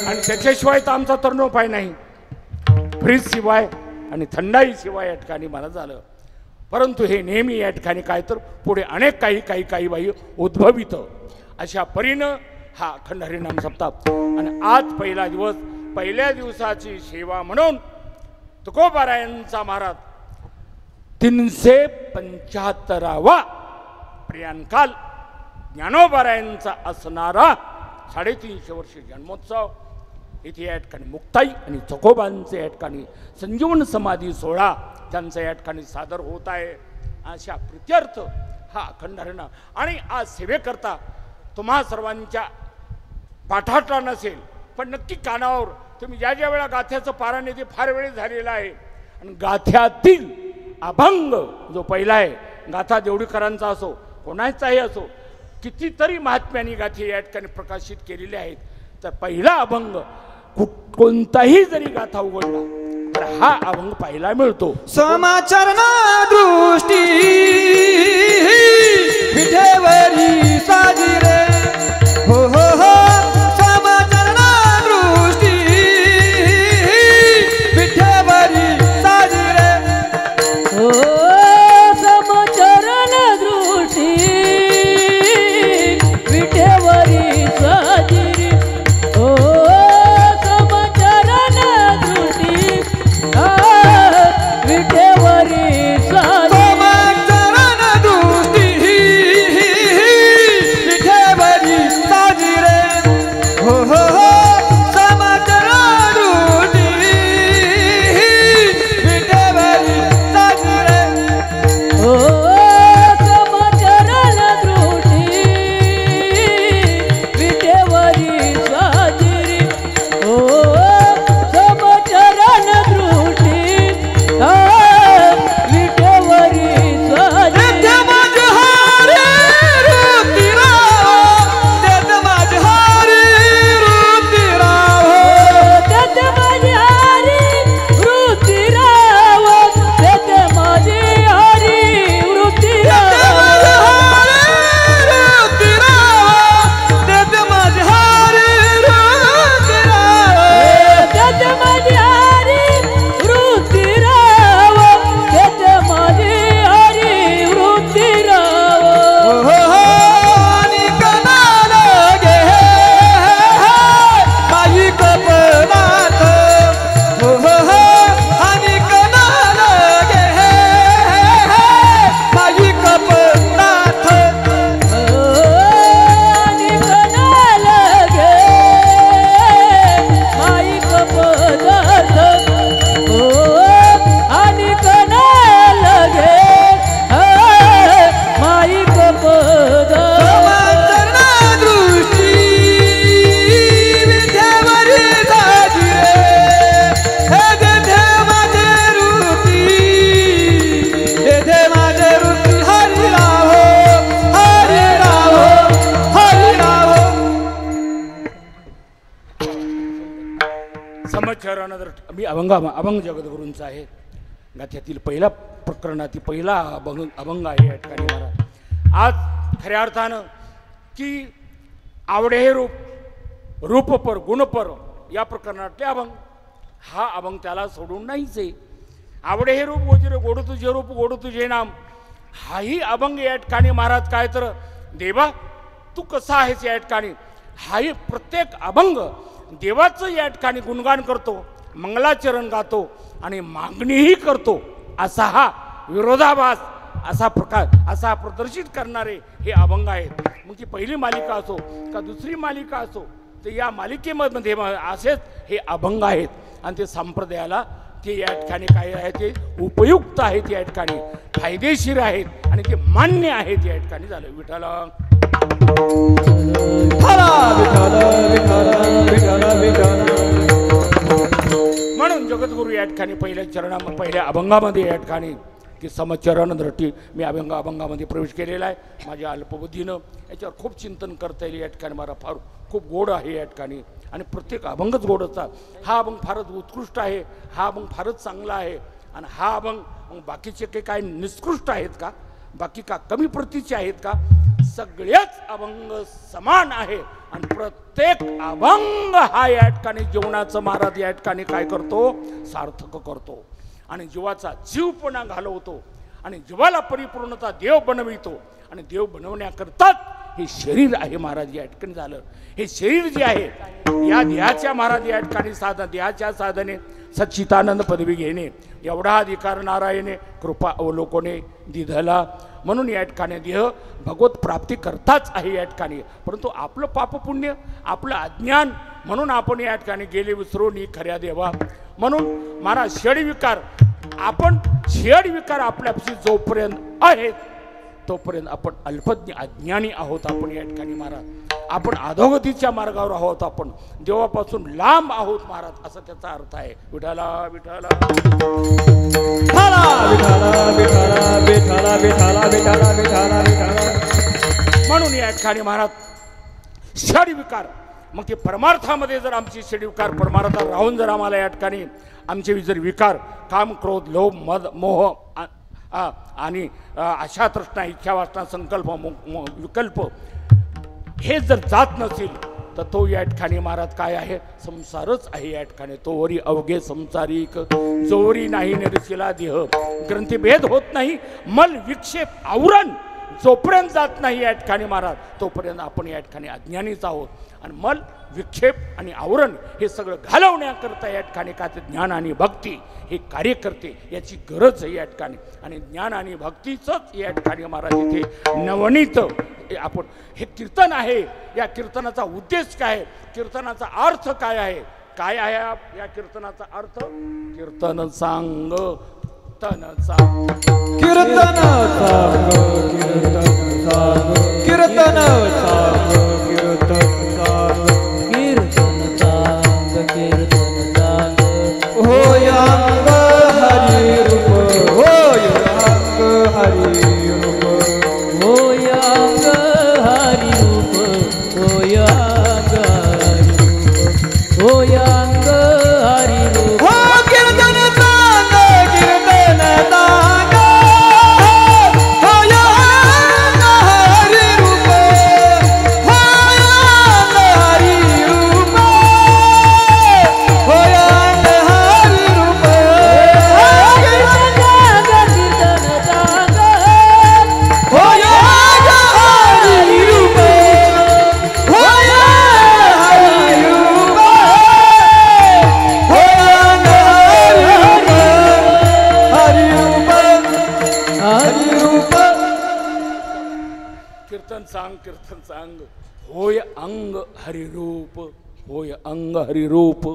आणि त्याच्याशिवाय तर आमचा तरुणोपाय नाही, फ्रीज शिवाय आणि थंडाई शिवाय या ठिकाणी मला झालं. परंतु हे नेहमी या ठिकाणी काय तर पुढे अनेक काही बाई उद्भवित. अशा परीनं हा अखंड हरिनाम सप्ताह. आणि आज पहिला दिवस, पहिल्या दिवसाची सेवा म्हणून तुकोबारायांचा महाराज 375वा प्रियांकाल ज्ञानोबारायांचा असणारा 350 वर्ष जन्मोत्सव इथे या ठिकाणी मुक्ताई आणि तुकोबांचे या ठिकाणी संजीवन समाधी सोहळा त्यांचा या ठिकाणी सादर होत आहे. अशा प्रित्यर्थ हा अखंड हरिनाम. आणि आज सेवेकरता तुम्हा सर्वांच्या पाठाटला नसेल पण नक्की कानावर तुम्ही ज्या ज्या वेळा गाथ्याचं पारायण ते फार वेळ झालेलं आहे. आणि गाथ्यातील अभंग जो पहिला आहे, गाथा देवडीकरांचा असो कोणाचाही असो, कितीतरी महात्म्यांनी गाथे या ठिकाणी प्रकाशित केलेले आहेत. तर पहिला अभंग कोणताही जरी गाथा उघडला तर हा अभंग पाहायला मिळतो. समाचरणा दृष्टी विठेवरी साजिरे, हो हो हो, समाचरणा दृष्टी विठेवरी साजिरे, ओ समचरण दृष्टी विठेवरी साजिरे, ओ समचरण दृष्टी विठेवरी साजिरे, समाचरण दृष्टी मी अभंग जगद्गुरूंचा आहे. गाथ्यातील पहिला प्रकरणातील पहिला अभंग आहे या ठिकाणी महाराज. आज खऱ्या अर्थानं की आवडे हे रूपपर गुणपर या प्रकरणातले अभंग, हा अभंग त्याला सोडून नाहीच आहे. आवडे हे रूप गोजिरे गोड तुझे रूप गोड तुझे नाम, हाही अभंग या ठिकाणी महाराज काय तर देवा तू कसा आहेस या ठिकाणी, हाही प्रत्येक अभंग देवाचं या ठिकाणी गुणगान करतो, मंगलाचरण गातो आणि मागणीही करतो. असा हा विरोधाभास असा प्रकार असा प्रदर्शित करणारे हे अभंग आहेत. मग ती पहिली मालिका असो का दुसरी मालिका असो, तर या मालिकेमध्ये असेच हे अभंग आहेत आणि ते संप्रदायाला ते या ठिकाणी काय आहे ते उपयुक्त आहेत, या ठिकाणी फायदेशीर आहेत आणि ते मान्य आहेत या ठिकाणी. झालं विठ्ठला म्हणून जगद्गुरू या ठिकाणी पहिल्या अभंगामध्ये या ठिकाणी की समचरण दृष्टी मी अभंगामध्ये प्रवेश केलेला आहे. माझ्या अल्पबुद्धीनं याच्यावर खूप चिंतन करता येईल. या ठिकाणी मला फार खूप गोड आहे या ठिकाणी आणि प्रत्येक अभंगच गोड असतात. हा अभंग फारच उत्कृष्ट आहे, हा अभंग फारच चांगला आहे. आणि हा अभंग मग बाकीचे काही काय निष्कृष्ट आहेत का, बाकी का कमी प्रतीचे आहेत का, सगळेच अभंग समान आहे. आणि प्रत्येक अभंग हा या ठिकाणी जीवनाचं महाराज या ठिकाणी काय करतो, सार्थक करतो आणि जीवाचा जीवपणा घालवतो आणि जीवाला परिपूर्णता देव बनवितो. आणि देव बनवण्याकरताच हे शरीर आहे महाराज या ठिकाणी. झालं हे शरीर जे आहे या देहाच्या महाराज या ठिकाणी देहाच्या साधने सच्चिदानंद पदवी घेणे एवढा अधिकार नारायणे कृपा अवलोकने दिधला. म्हणून या ठिकाणी देह भगवत प्राप्ती करताच आहे या ठिकाणी. परंतु आपलं पापपुण्य आपलं अज्ञान म्हणून आपण या ठिकाणी गेले विसरून खऱ्या देवा. म्हणून महाराज षडविकार आपल्यापाशी जोपर्यंत आहेत तोपर्यंत आपण अल्पज्ञ अज्ञानी आहोत. आपण या ठिकाणी महाराज आपण अधोगतीच्या मार्गावर आहोत, आपण देवापासून लांब आहोत महाराज, असा त्याचा अर्थ आहे. विठाला विठाला म्हणून या ठिकाणी महाराज षडविकार मग ते परमार्थामध्ये जर आमची षडविकार परमार्थात राहून जर आम्हाला या ठिकाणी आमचे जर विकार काम क्रोध लोभ मद मोह आणि आशा तृष्णा इच्छा वासना संकल्प विकल्प हे जर जात नसेल तर तो या ठिकाणी महाराज काय आहे, संसारच आहे या ठिकाणी. तोवरी अवघे संसारिक जोरी नाही निरशिला देह, ग्रंथीभेद होत नाही मल विक्षेप आवरण जोपर्यंत जात नाही या ठिकाणी महाराज तोपर्यंत आपण या ठिकाणी अज्ञानीच आहोत. आणि मल विक्षेप आणि आवरण हे सगळं घालवण्याकरता या ठिकाणी का ते ज्ञान आणि भक्ती हे कार्य करते, याची गरज आहे या ठिकाणी. आणि ज्ञान आणि भक्तीचंच या ठिकाणी महाराज इथे नवनीत आपण हे कीर्तन आहे. या कीर्तनाचा उद्देश काय आहे, कीर्तनाचा अर्थ काय आहे, काय आहे या कीर्तनाचा अर्थ. कीर्तन सांग तन सांग कीर्तन सांग कीर्तन सांग कीर्तन सांग कीर्तन सांग कीर्तन सांग कीर्तन सांग होय अंग हरी रूप होय अंग हरी रूप होय अंग हरी रूप होय अंग हरी रूप होय अंग हरी रूप हो कीर्तन सांग कीर्तन सांग होय अंग हरी रूप होय अंग हरी रूप होय अंग हरी रूप कीर्तन सांग होय अंग हरी रूप होय हरी रूप होय अंग हरी रूप हरी रूप कीर्तन सांग होय अंग हरिरूप होय अंग हरिरूप.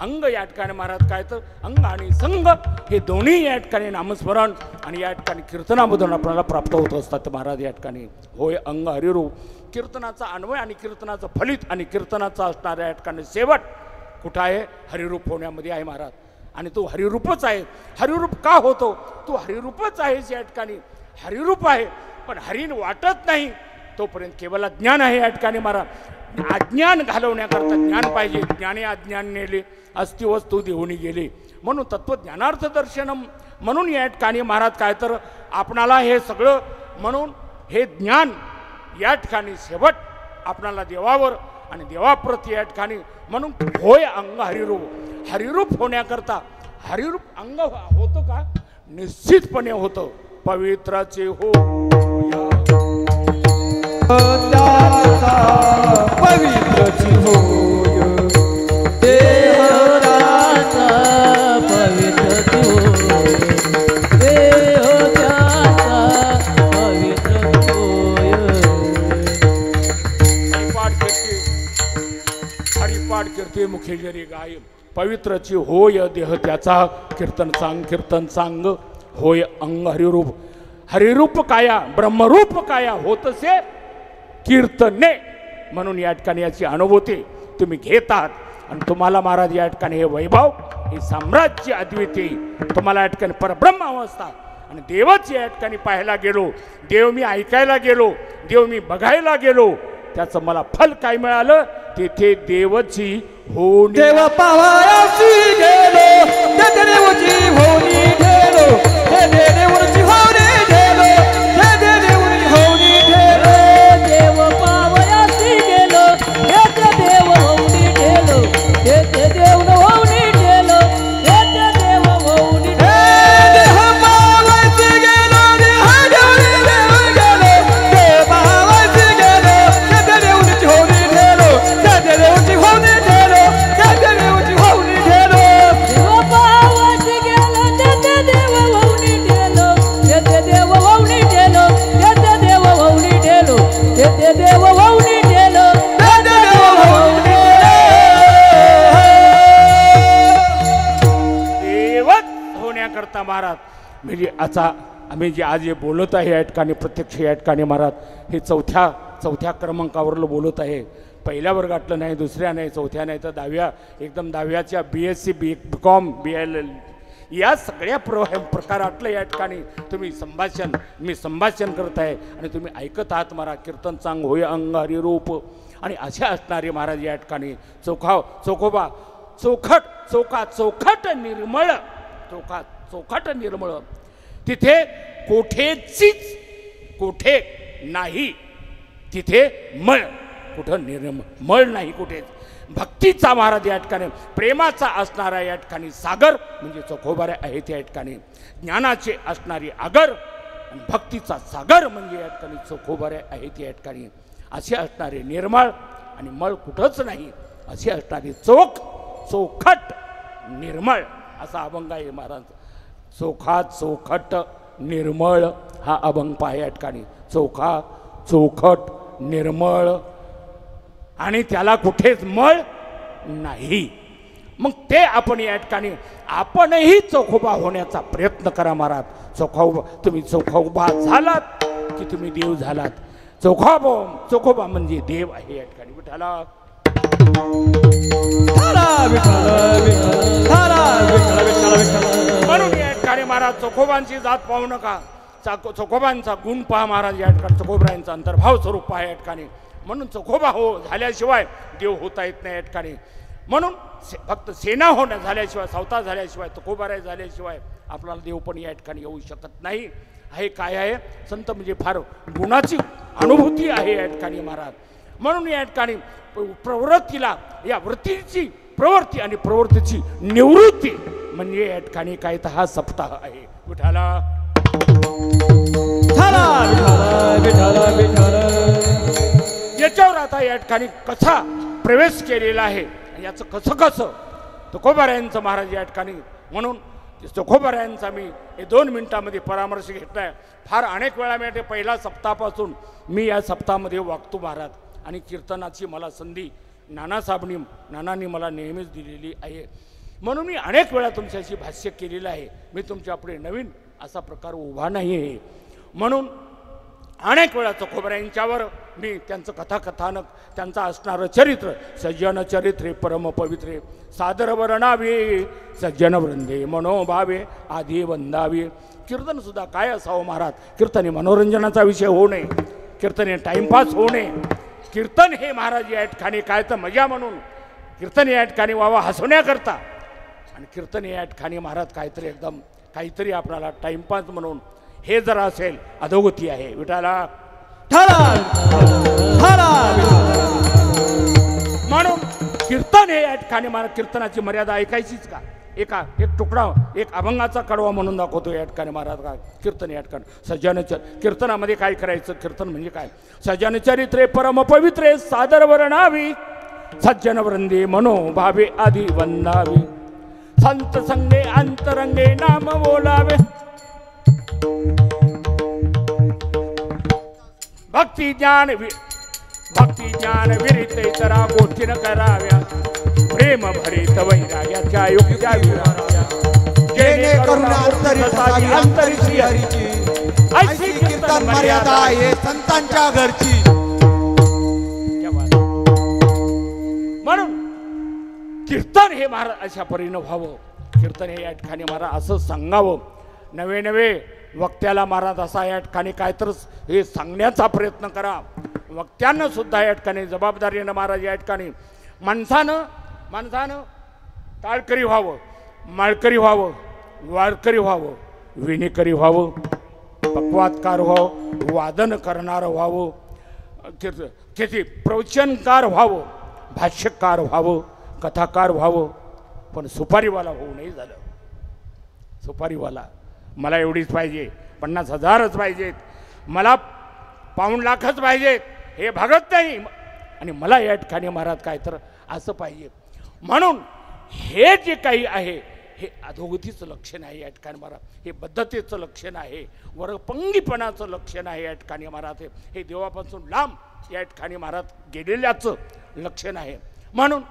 अंग या ठिकाणी महाराज काय तर अंग आणि संग हे दोन्ही या ठिकाणी नामस्मरण आणि या ठिकाणी कीर्तनामधून आपल्याला प्राप्त होत असतात महाराज. या ठिकाणी होय अंग हरिरूप कीर्तनाचा अन्वय आणि कीर्तनाचं फलित आणि कीर्तनाचा असणाऱ्या या ठिकाणी शेवट कुठं आहे, हरिरूप होण्यामध्ये आहे महाराज. आणि तो हरिरूपच आहे. हरिरूप का होतो, तो हरिरूपच आहेस या ठिकाणी. हरिरूप आहे पण हरीन वाटत नाही तोपर्यंत केवळ ज्ञान आहे या ठिकाणी महाराज. अज्ञान घालवण्याकरता ज्ञान पाहिजे. ज्ञाने अज्ञान नेले, अस्ति वस्तू देऊनी गेले. म्हणून तत्वज्ञानार्थ दर्शनम म्हणून या ठिकाणी महाराज काय तर आपणाला हे सगळं म्हणून हे ज्ञान या ठिकाणी शेवट आपणाला देवावर आणि देवाप्रती या ठिकाणी म्हणून होय अंग हरिरूप. हरिरूप होण्याकरता हरिरूप अंग होतं का? निश्चितपणे होतं. पवित्राचे हो त्याचा पवित्रची होय देवराचा पवित्र होय, देव त्याचा पवित्र होय. हरिपाठ कीर्ती मुखे जरी गाय. पवित्रची होय देह त्याचा, कीर्तन सांग होय अंग हरिरूप. हरिरूप काया ब्रह्मरूप काया होतसे कीर्तने. म्हणून या ठिकाणी याची अनुभूती तुम्ही घेत आहात. आणि तुम्हाला महाराज या ठिकाणी हे वैभव, हे साम्राज्य अद्वितीय, तुम्हाला या ठिकाणी परब्रह्म अवस्था आणि देवच या ठिकाणी पाहायला गेलो, देव मी ऐकायला गेलो, देव मी बघायला गेलो, त्याचं मला फल काय मिळालं? तेथे देवची होणी. देव पावायासी गेलो, तेथे देवची होणी ठेलो, तेथे देवची होणी ठेलो, तेथे देवची होणी ठेलो. देव पावयासी गेलो, तेथे देव होऊनी ठेलो, तेथे देव होऊनी ठेलो, तेथे देव होऊनी ठेलो. देव पावायासी गेलो, देव गेलो, देव पावायासी गेलो, तेथे देवची होणी ठेलो, तेथे देवची होणी ठेलो, तेथे देवची होणी ठेलो. देव पावयासी गेलो, तेथे देव होऊनी ठेलो, तेथे देव होऊनी ठेलो, तेथे देव होऊनी ठेलो, तेथे देव होऊनी ठेलो, तेथे देव होणी देवच होण्याकरता महाराज म्हणजे आता आम्ही जे आज जे बोलत आहे या ठिकाणी प्रत्यक्ष या ठिकाणी महाराज हे चौथ्या क्रमांकावरलं बोलत आहे. पहिल्या वर्गातलं नाही, दुसऱ्या नाही, चौथ्या नाही, तर दहाव्याच्या BSc BCom BLL या सगळ्या प्रकारातलं या ठिकाणी तुम्ही मी संभाषण करत आहे आणि तुम्ही ऐकत आहात. महाराज कीर्तन सांग होय अंग हरिरूप. आणि असे असणारे महाराज या ठिकाणी चोखोबा चोखट निर्मळ तिथे कोठे नाही, तिथे कुठं मळ नाही कुठेच. भक्तीचा महाराज या ठिकाणी प्रेमाचा असणारा या ठिकाणी सागर म्हणजे चोखोबारे आहेत या ठिकाणी. ज्ञानाचे असणारी आगर आणि भक्तीचा सागर म्हणजे या ठिकाणी चोखोबारे आहेत या ठिकाणी. असे असणारे निर्मळ आणि मळ कुठंच नाही, असे असणारे चोखट निर्मळ असा अभंग आहे महाराज. चोखट निर्मळ हा अभंग पहा या ठिकाणी. चोखट निर्मळ आणि त्याला कुठेच मळ नाही. मग ते आपण या ठिकाणी आपणही चोखोबा होण्याचा प्रयत्न करा महाराज. तुम्ही चोखोबा झालात की तुम्ही देव झालात. चोखोबा म्हणजे देव आहे या ठिकाणी. विठ्ठला म्हणून या ठिकाणी महाराज चोखोबांची जात पाहू नका, चोखोबांचा गुण पहा महाराज या ठिकाणी. चोखोबांचा अंतर्भाव स्वरूप पहा या ठिकाणी. म्हणून चोखोबा झाल्याशिवाय देव होता येत नाही या ठिकाणी. म्हणून फक्त सेना होणं झाल्याशिवाय, सावता झाल्याशिवाय, तुकोबाराय झाल्याशिवाय आपल्याला देव पण या ठिकाणी येऊ शकत नाही. हे काय आहे? संत म्हणजे फार गुणाची अनुभूती आहे या ठिकाणी महाराज. म्हणून या ठिकाणी प्रवृत्तीला या वृत्तीची प्रवृत्ती आणि प्रवृत्तीची निवृत्ती म्हणजे या ठिकाणी काय तर हा सप्ताह आहे. विठाला याच्यावर आता या ठिकाणी कसा प्रवेश केलेला आहे याचं कसं तुकोबारायांचं महाराज या ठिकाणी. म्हणून तुकोबारायांचा मी हे 2 मिनिटांमध्ये परामर्श घेतलाय. फार अनेक वेळा मिळते. पहिला सप्ताहापासून मी या सप्ताहामध्ये वागतो महाराज. आणि कीर्तनाची मला संधी नानांनी मला नेहमीच दिलेली आहे. म्हणून मी अनेक वेळा तुमच्याशी भाष्य केलेलं आहे. मी तुमच्यापुढे नवीन असा प्रकार उभा नाही आहे. म्हणून अनेक वेळा तुकोबारायांच्यावर मी त्यांचं कथानक, त्यांचं असणारं चरित्र, सज्जन चरित्रे परम पवित्रे सादर वर्णावे सज्जन वृंदे मनोभावे आधी वंदावे. कीर्तनसुद्धा काय असावं महाराज? कीर्तने मनोरंजनाचा विषय होऊ नये, कीर्तने टाइमपास होऊ नये, कीर्तन हे महाराज या ठिकाणी काय तर मजा म्हणून कीर्तन या ठिकाणी व्हावं हसवण्याकरता, आणि कीर्तन या ठिकाणी महाराज काहीतरी एकदम काहीतरी आपल्याला टाइमपास म्हणून हे जर असेल अधोगती आहे. विठाला म्हणून कीर्तन हे या ठिकाणी महाराज कीर्तनाची मर्यादा ऐकायचीच का? एक तुकडा एक अभंगाचा कडवा म्हणून दाखवतो या ठिकाणी महाराज का कीर्तन या ठिकाणी सज्जनचर कीर्तनामध्ये काय करायचं? कीर्तन म्हणजे काय? सज्जन चरित्रे परम पवित्रे सादर वर्णावी सज्जन वृंदे मनोभावे आधी वंदावी संत संगे अंतरंगे नाम बोलावे भक्ती ज्ञान विरित इतरा गोष्टी न कराव्या प्रेम भरित वैराग्याच्या युक्त्या विराव्या जेणे करुण अंतरी श्री हरीची ऐशी कीर्तन मर्यादा आहे संतांच्या घरची. म्हणून कीर्तन हे महाराज अशा परीनं व्हावं. कीर्तन हे या ठिकाणी महाराज असं सांगावं. नवे नवे वक्त्याला महाराज असा या ठिकाणी काय तर हे सांगण्याचा प्रयत्न करा. वक्त्यांना सुद्धा या ठिकाणी जबाबदारीनं महाराज या ठिकाणी माणसानं टाळकरी व्हावं, माळकरी व्हावं, वारकरी व्हावं, विणीकरी व्हावं, पक्वात्कार व्हावं, वादन करणारं व्हावं, किती प्रवचनकार व्हावं, भाष्यकार व्हावं, कथाकार व्हावं, पण सुपारीवाला होऊ नाही झालं. सुपारीवाला मला एवढीच पाहिजे, 50,000च पाहिजेत, मला पाऊण लाखच पाहिजेत, हे भागत नाही, आणि मला या ठिकाणी महाराज काय तर असं पाहिजे. म्हणून हे जे काही आहे हे अधोगतीचं लक्षण आहे या ठिकाणी महाराज. हे बद्धतेचं लक्षण आहे, वरपंगीपणाचं लक्षण आहे या ठिकाणी महाराज. हे देवापासून लांब या ठिकाणी महाराज गेलेल्याचं लक्षण आहे. म्हणून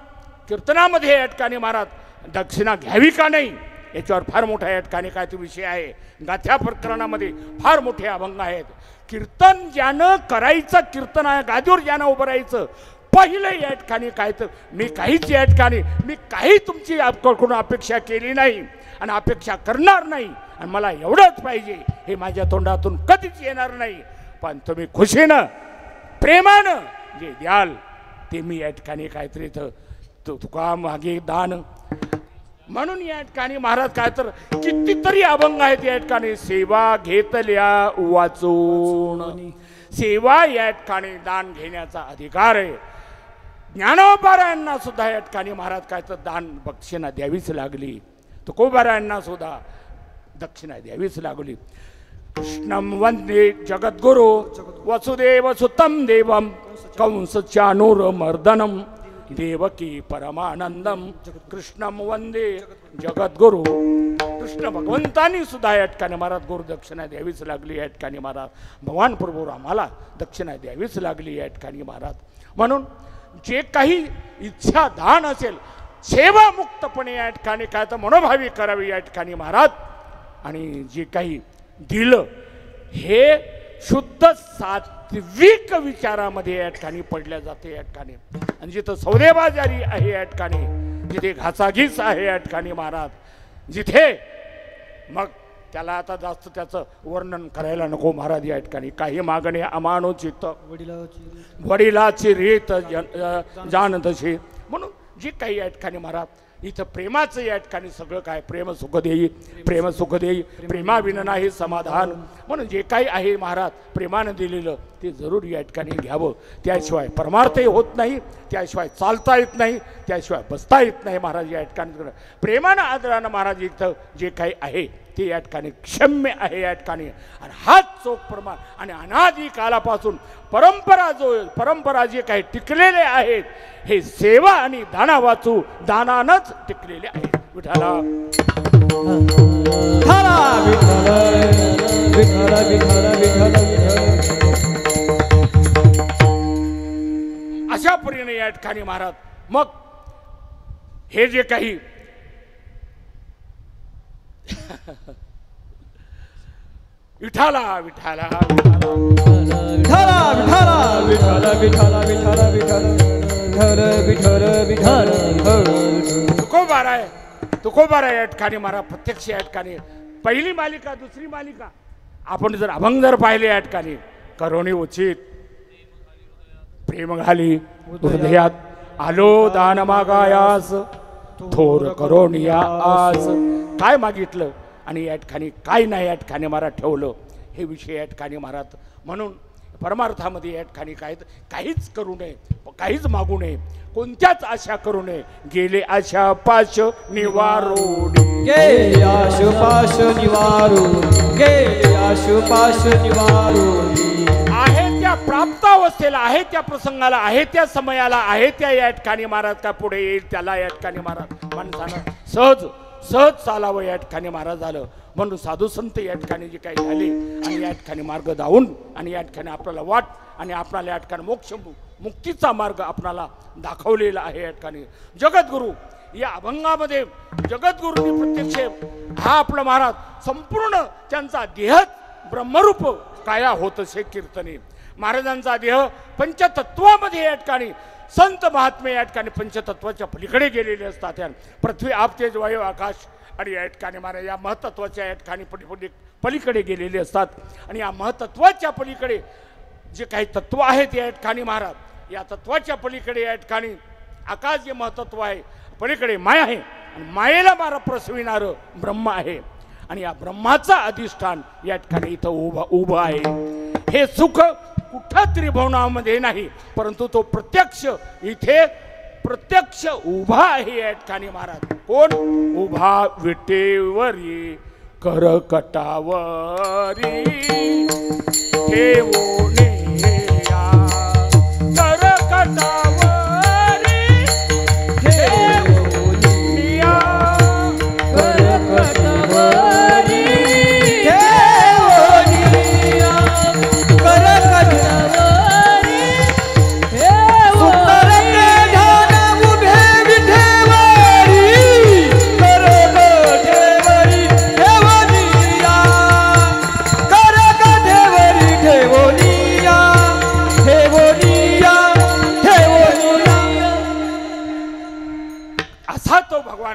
कीर्तनामध्ये या ठिकाणी महाराज दक्षिणा घ्यावी का नाही याच्यावर फार मोठा या ठिकाणी काय तो विषय आहे. गाथ्या प्रकरणामध्ये फार मोठे अभंग आहेत. कीर्तन ज्यानं करायचं, कीर्तन गादीवर ज्यानं उभं राहायचं पहिलं या ठिकाणी काय तर मी काही तुमची कडून अपेक्षा केली नाही आणि अपेक्षा करणार नाही, आणि मला एवढंच पाहिजे हे माझ्या तोंडातून कधीच येणार नाही, पण तुम्ही खुशीनं प्रेमानं जे द्याल ते मी या ठिकाणी काहीतरी तुका मागे दान. म्हणून या ठिकाणी महाराज काय तर कितीतरी अभंग आहेत या ठिकाणी. सेवा घेतल्या वाचून, सेवा या ठिकाणी दान घेण्याचा अधिकार आहे. ज्ञानोबारायांना सुद्धा या ठिकाणी महाराज काय तर दान दक्षिणा द्यावीच लागली. तुकोबारायांना सुद्धा दक्षिणा द्यावीच लागली. कृष्णं वंदे जगद्गुरु वसुदेव सुतं देवं कंस चाणूरमर्दनं देवकी परमानंदम. कृष्णं वंदे जगद्गुरु. कृष्ण भगवंतांनी सुद्धा या ठिकाणी महाराज गुरु दक्षिणा द्यावीच लागली या ठिकाणी महाराज. भगवान प्रभू रामाला दक्षिणा द्यावीच लागली या ठिकाणी महाराज. म्हणून जे काही इच्छा दान असेल सेवा मुक्तपणे या ठिकाणी काय तर मनोभावी करावी या ठिकाणी महाराज. आणि जे काही दिलं हे शुद्ध सात्विक विचारामध्ये या ठिकाणी पडल्या जाते या ठिकाणी. आणि जिथं सौदेबाजारी आहे या ठिकाणी, जिथे घासाघीस आहे या ठिकाणी महाराज, जिथे मग त्याला आता जास्त त्याचं वर्णन करायला नको महाराज. या ठिकाणी काही मागणे अमानुचित वडिलाची रीत जाण तशी. म्हणून जे काही या ठिकाणी महाराज इथं प्रेमाचं या ठिकाणी सगळं काय प्रेम सुख देई, प्रेम सुख देई, प्रेमाविना नाही समाधान. म्हणून जे काही आहे महाराज प्रेमानं दिलेलं ते जरूर या ठिकाणी घ्यावं. त्याशिवाय परमार्थही होत नाही, त्याशिवाय चालता येत नाही, त्याशिवाय बसता येत नाही महाराज. या ठिकाणी प्रेमानं आदरानं महाराज इथं जे काही आहे ते या ठिकाणी क्षम्य आहे या ठिकाणी. आणि हाच चोख प्रमाण आणि अनादी कालापासून परंपरा जे काही टिकलेले आहेत हे सेवा आणि दाना वाचू दानानंच टिकलेले आहेत. विठाला अशा परीने या ठिकाणी महाराज मग हे जे काही विठाला विठाला तुकोबारा या ठिकाणी महाराज प्रत्यक्ष या ठिकाणी पहिली मालिका दुसरी मालिका आपण जर अभंग जर पाहिले या ठिकाणी करोनी उचित प्रेम घाली हृदयात आलो दान मागायास थोर करोनिया आज. काय मागितलं आणि या ठिकाणी काय नाही या ठिकाणी महाराज ठेवलं हे विषय या ठिकाणी महाराज. म्हणून परमार्थामध्ये या ठिकाणी काहीच करू नये, काहीच मागू नये, कोणत्याच आशा करू नये. गेले आशा पाश निवारोडी, गेले आशुपाश निवारून, गेले आशुपाश निवारून. आहे त्या प्राप्तावस्थेला, आहे त्या प्रसंगाला, आहे त्या समयाला, आहे त्या या ठिकाणी महाराज का पुढे येईल त्याला या ठिकाणी महाराज माणसानं सहज सहज चालावं या ठिकाणी महाराज झालं. म्हणून साधू संत या ठिकाणी जे काही झाले आणि या ठिकाणी मार्ग दावून आणि या ठिकाणी आपल्याला वाट आणि आपल्याला या ठिकाणी मोक्ष मुक्तीचा मार्ग आपल्याला दाखवलेला आहे. या ठिकाणी जगद्गुरु या अभंगामध्ये जगद्गुरूंनी प्रत्यक्ष हा आपला महाराज संपूर्ण त्यांचा देह ब्रह्मरूप काया होत असे कीर्तने. महाराजांचा देह पंचतत्वामध्ये या ठिकाणी संत महात्मे या ठिकाणी पंचतत्वाच्या पलीकडे गेलेले असतात. पृथ्वी आप तेज वायू आकाश आणि या ठिकाणी महाराज या महतत्वाच्या या ठिकाणी पलीकडे गेलेले असतात. आणि या महतत्वाच्या पलीकडे जे काही तत्व आहेत या ठिकाणी महाराज या तत्वाच्या पलीकडे या ठिकाणी आकाश जे महतत्व आहे पलीकडे माया आहे आणि मायेला मारा प्रसविणारं ब्रह्म आहे. आणि या ब्रह्माचा अधिष्ठान या ठिकाणी इथं उभं आहे. हे सुख कुठं त्रिभुवनामध्ये नाही परंतु तो प्रत्यक्ष इथे प्रत्यक्ष उभा आहे या ठिकाणी महाराज. कोण उभा विटेवरी करकटावरी ठेवून या करकटावरी ठेवून या करकटावरी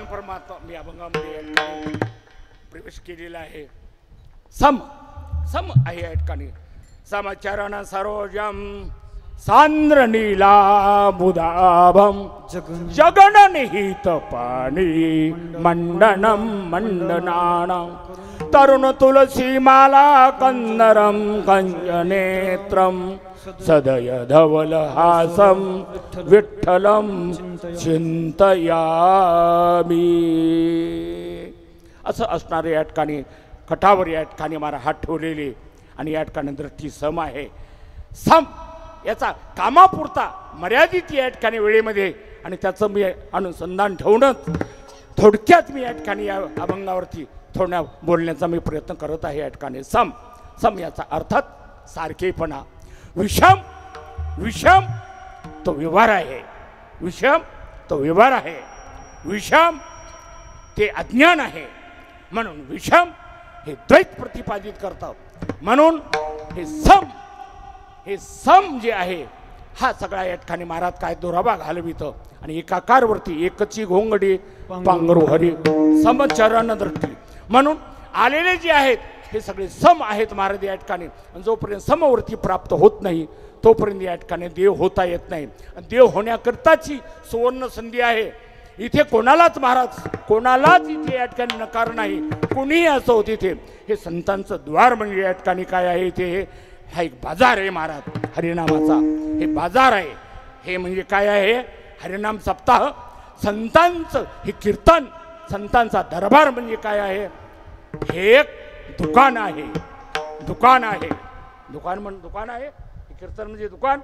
परमात्मा मी अभंगामध्ये प्रवेश केलेला आहे. सम सम आहे या ठिकाणी. समचरण सरोजम सांद्र नीला मुदाभम जगन निहित पाणी मंडनम मंडनानं तरुण तुलसी माला कंदरम कंजनेत्रम सदय धवल हासम विठ्ठलम चिंतयामी. असं असणारे या ठिकाणी कठावर या ठिकाणी मला हात ठेवलेले आणि या ठिकाणी दृष्टी सम आहे. सम याचा कामापुरता मर्यादित या ठिकाणी वेळेमध्ये आणि त्याचं मी अनुसंधान ठेवणं थोडक्यात मी या ठिकाणी या अभंगावरती थोड्या बोलण्याचा मी प्रयत्न करत आहे. या ठिकाणी सम सम याचा अर्थात सारखेपणा. विषम विषम तो व्यवहार आहे. विषम तो व्यवहार आहे. विषम ते अज्ञान आहे. म्हणून विषम हे द्वैत प्रतिपादित करतं. म्हणून हे सम जे आहे हा सगळा या ठिकाणी महाराज काय दोराबा घालवितं आणि एकाकारवरती एकची घोंगडी पांघरू हरी समचरण दृष्टी. म्हणून आलेले जे आहेत हे सगळे सम आहेत महाराज या ठिकाणी. जोपर्यंत समवृत्ती प्राप्त होत नाही तोपर्यंत या ठिकाणी देव होता येत नाही. देव होण्याकरताची सुवर्ण संधी आहे. इथे कोणालाच महाराज कोणालाच इथे या ठिकाणी नकार नाही. कोणीही असो तिथे हे संतांचं द्वार म्हणजे या ठिकाणी काय आहे ते हा एक बाजार आहे महाराज हरिनामाचा. हे बाजार आहे. हे म्हणजे काय आहे हरिनाम सप्ताह संतांचं हे कीर्तन संतांचा दरबार म्हणजे काय आहे हे एक दुकान आहे. दुकान आहे. दुकान आहे. कीर्तन म्हणजे दुकान.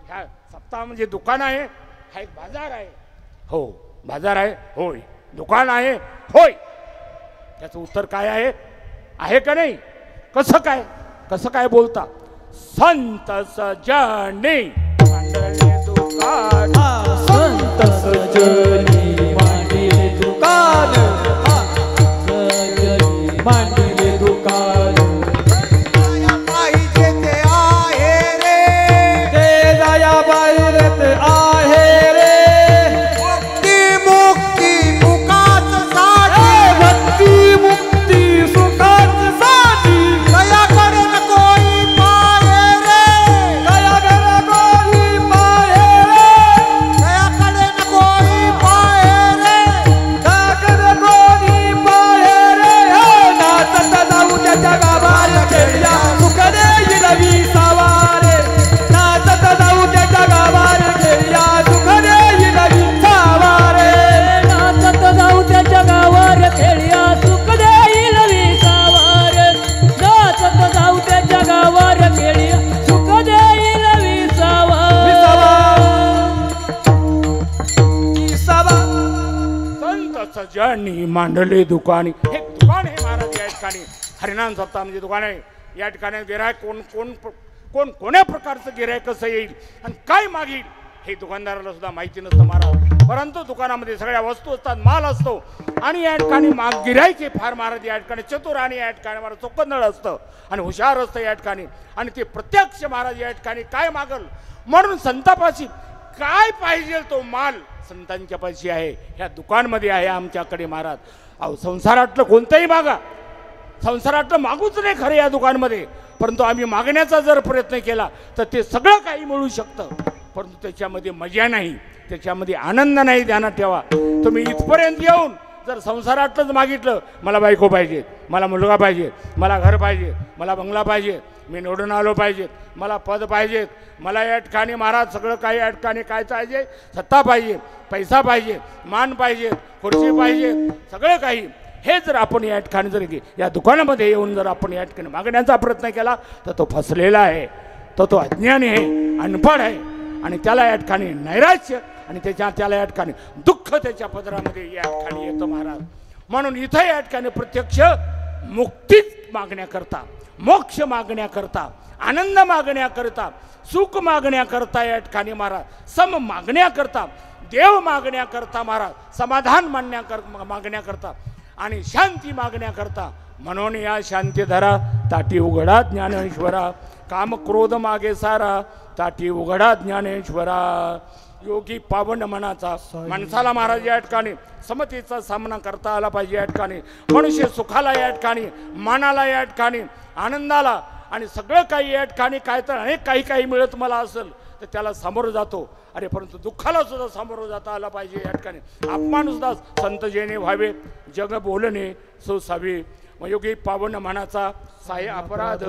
ह्या सप्ताह म्हणजे दुकान आहे. हा एक बाजार आहे. हो बाजार आहे. होय दुकान आहे. होय त्याचं उत्तर काय आहे का नाही. कसं काय बोलता. संत सजने मांडले दुकान. संत सजनी मांडले दुकान. मांडले दुकान. पाहिजे ते आहे रे. ते जाया बाहेर ते आहे रे. मुक्ती मुकाच साठी. भक्ती मुक्ती सुखाच साठी. दया करेन कोई पाये रे. दया कर कोणी पाहे. संतांनी मांडले दुकानी. हे दुकान हे महाराज या ठिकाणी हरिनाम सप्ताह म्हणजे दुकान आहे. या ठिकाणी गिरायक कोण कोण्या प्रकारचं गिरायक कसं येईल आणि काय मागील हे दुकानदाराला सुद्धा माहिती नसतं महाराज. परंतु दुकानामध्ये सगळ्या वस्तू असतात, माल असतो आणि या ठिकाणी गिरायक हे फार महाराज या ठिकाणी चतुर आणि या ठिकाणी महाराज चोखंदळ असतं आणि हुशार असतं या ठिकाणी. आणि ते प्रत्यक्ष महाराज या ठिकाणी काय मागल म्हणून संतापाशी काय पाहिजे तो माल संतांच्या पाशी आहे, ह्या दुकानमध्ये आहे आमच्याकडे महाराज. अहो संसारातलं कोणतंही मागा, संसारातलं मागूच नाही खरं या दुकानमध्ये, परंतु आम्ही मागण्याचा जर प्रयत्न केला तर ते सगळं काही मिळू शकतं, परंतु त्याच्यामध्ये मजा नाही, त्याच्यामध्ये आनंद नाही. ध्यानात ठेवा. तुम्ही इथपर्यंत येऊन जर संसारातलंच मागितलं, मला बायको पाहिजे, मला मुलगा पाहिजे, मला घर पाहिजे, मला बंगला पाहिजे, मी निवडून आलो पाहिजे, मला पद पाहिजे, मला या ठिकाणी महाराज सगळं काही या ठिकाणी काय पाहिजे, सत्ता पाहिजे, पैसा पाहिजे, मान पाहिजे, खुर्ची पाहिजे, सगळं काही, हे जर आपण या ठिकाणी जर या दुकानामध्ये येऊन जर आपण या ठिकाणी मागण्याचा प्रयत्न केला तर तो फसलेला आहे, तो अज्ञानी आहे, अनपढ आहे आणि त्याला या ठिकाणी नैराश्य आणि त्याला या ठिकाणी दुःख त्याच्या पदरामध्ये या ठिकाणी येतं महाराज. म्हणून इथं या ठिकाणी प्रत्यक्ष मुक्तीच मागण्याकरता, मोक्ष मागण्याकरता, आनंद मागण्याकरता, सुख मागण्याकरता या ठिकाणी महाराज, सम मागण्याकरता, देव मागण्याकरता महाराज, समाधान मागण्याकरता आणि शांती मागण्याकरता. म्हणून या शांतीधरा ताटी उघडा ज्ञानेश्वरा, काम क्रोध मागे सारा ताटी उघडा ज्ञानेश्वरा. योगी पावन मनाचा माणसाला महाराज या ठिकाणी समतेचा सामना करता आला पाहिजे. या ठिकाणी मनुष्य सुखाला, या ठिकाणी मानाला, या ठिकाणी आनंदाला आणि सगळं काही या ठिकाणी काय तर अनेक काही मिळत मला असेल तर त्याला सामोरं जातो. अरे परंतु दुःखाला सुद्धा सामोरं जाता आला पाहिजे. या ठिकाणी अपमान सुद्धा संत जेणे व्हावे, जग बोलणे सोसावे, योगी पावन मनाचा साय अपराध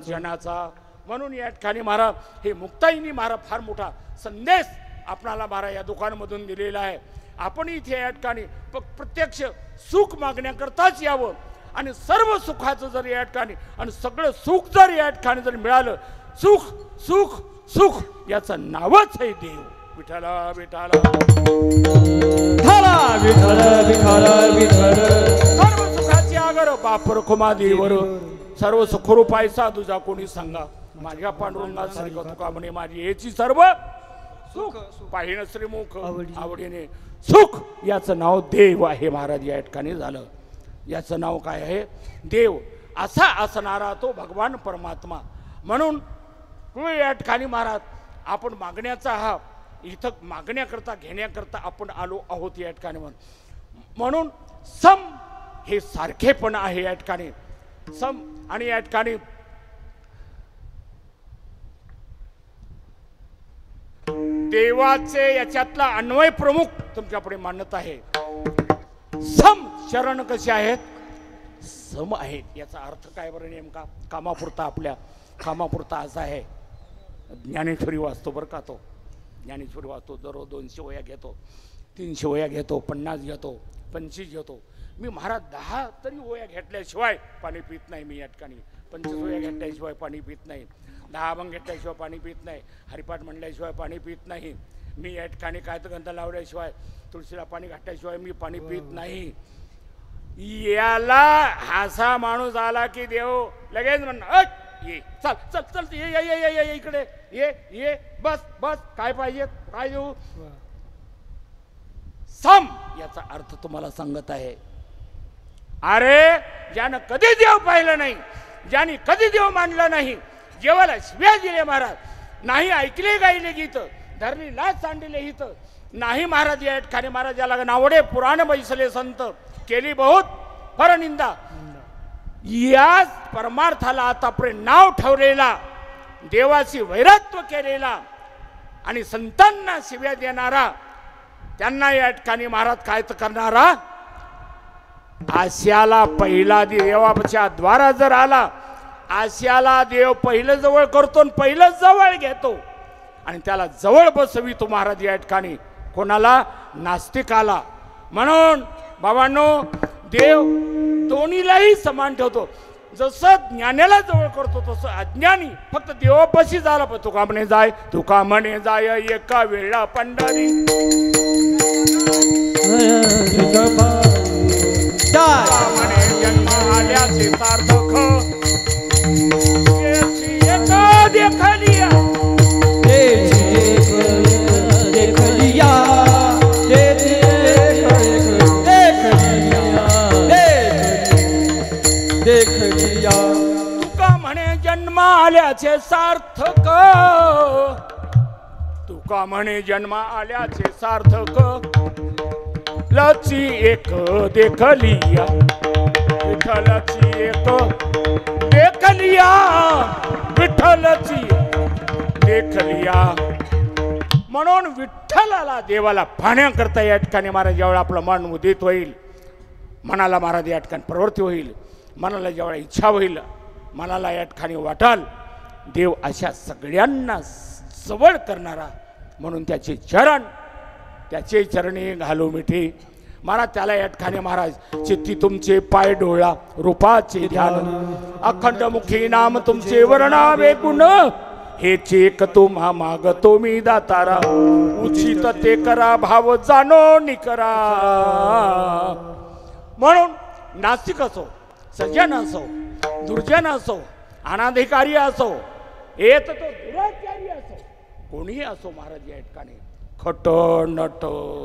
जनाचा. म्हणून या ठिकाणी महाराज हे मुक्ताईनी महाराज फार मोठा संदेश आपणाला महाराज या दुकानामधून दिलेला आहे. आपण इथे या ठिकाणी प्रत्यक्ष सुख मागण्याकरताच यावं आणि सर्व सुखाचं जर या ठिकाणी आणि सगळं सुख जर या ठिकाणी जर मिळालं, सुख सुख सुख याचं नावच आहे देव. विठ्ठला विठ्ठला सर्व सुखाची आगर बापर खुमा देवर, सर्व सुखरूपायचा तुझा कोणी सांगा, माझ्या पांडुरंगा सारखं तुका म्हणे माझी याची सर्व सुख पाहिण श्रीमुख आवडीने सुख. याचं नाव देव आहे महाराज. या ठिकाणी झालं याचं नाव काय आहे, देव. असा असणारा तो भगवान परमात्मा. म्हणून या ठिकाणी महाराज आपण मागण्याचा हा इथं मागण्याकरता घेण्याकरता आपण आलो आहोत या ठिकाणी. म्हणून सम हे सारखेपण आहे या ठिकाणी, सम. आणि या ठिकाणी देवाचे याच्यातला अन्वय प्रमुख तुमच्यापुढे मांडत आहे. सम चरण कसे आहेत, सम आहेत. याचा अर्थ काय बरं नेमका, कामापुरता, आपल्या कामापुरता असा आहे. ज्ञानेश्वरी वाचतो बरं का, तो ज्ञानेश्वरी वाचतो, दररोज 200 वह्या घेतो, 300 वह्या घेतो, 50 घेतो, 25 घेतो. मी महाराज 10 तरी वह्या घेतल्याशिवाय पाणी पित नाही. मी या ठिकाणी 25 वह्या घेतल्याशिवाय पाणी पित नाही, 10 अभंग घेतल्याशिवाय पाणी पित नाही, हरिपाठ म्हणल्याशिवाय पाणी पित नाही. मी या ठिकाणी काय तर गंध लावल्याशिवाय, तुळशीला पाणी घातल्याशिवाय मी पाणी पित नाही. याला हासा माणूस आला की देव लगेच म्हणणार, ये चल चल चल, ये ये ये ये इकडे ये ये, बस बस, काय पाहिजे, काय देऊ. सम याचा अर्थ तुम्हाला सांगत आहे. अरे ज्यानं कधी देव पाहिलं नाही, ज्याने कधी देव मानलं नाही, जेवायला शिव्या दिले महाराज, नाही ऐकले गायले गीत, धरली लाच सांडिले हित, नाही महाराज या ठिकाणी महाराज याला नावडे पुराण बैसले संत, केली बहुत परनिंदा. याच परमार्थाला आतापर्यंत नाव ठेवलेला, देवाची वैरत्व केलेला आणि संतांना शिव्या देणारा, त्यांना या ठिकाणी महाराज काय तर करणारा, आस्याला पहिला देवाच्या द्वारा जर आला, आस्याला देव पहिलं जवळ करतो आणि पहिलं जवळ घेतो आणि त्याला जवळ बसवितो महाराज या ठिकाणी. कोणाला, नास्तिकाला. म्हणून बाबांनो, देव दोन्हीलाही समान ठेवतो. जसं ज्ञानाला जवळ करतो तसं अज्ञानी फक्त देवापाशी झाला. पण तुका म्हणे जाय एका वेळा पंढरी. जय म्हणे जन्म आल्याचे सार्थक त्याची एक देखलिया देख लिया देख लिया तुका म्हणे जन्म आल्याचे सार्थक तुका म्हणे जन्म आल्याचे सार्थक लची एक देखलिया विठ्ठलाची एक देखलिया विठ्ठलाची देखलिया म्हणून विठ्ठलाला देवाला पाहण्याकरता या ठिकाणी महाराज ज्यावेळा आपलं मन उदित होईल मनाला महाराज या ठिकाणी प्रवृत्ती होईल मनाला जेवढा इच्छा होईल मनाला या ठिकाणी वाटाल देव अशा सगळ्यांना जवळ करणारा म्हणून त्याचे चरण त्याचे चरणी घालू मिठी महाराज त्याला या ठिकाणी महाराज चित्ती तुमचे पाय डोळा रूपाचे ध्यान अखंड मुखी नाम तुमचे वर्णावे गुण हे चेक तुम्हा मागतो मी दातारा उचित ते करा भाव जाणो निकरा म्हणून नास्तिक असो सज्जन असो दुर्जन असो अनाधिकारी असो येत तो दुराचारी असो कोणी असो महाराज या ठिकाणी खट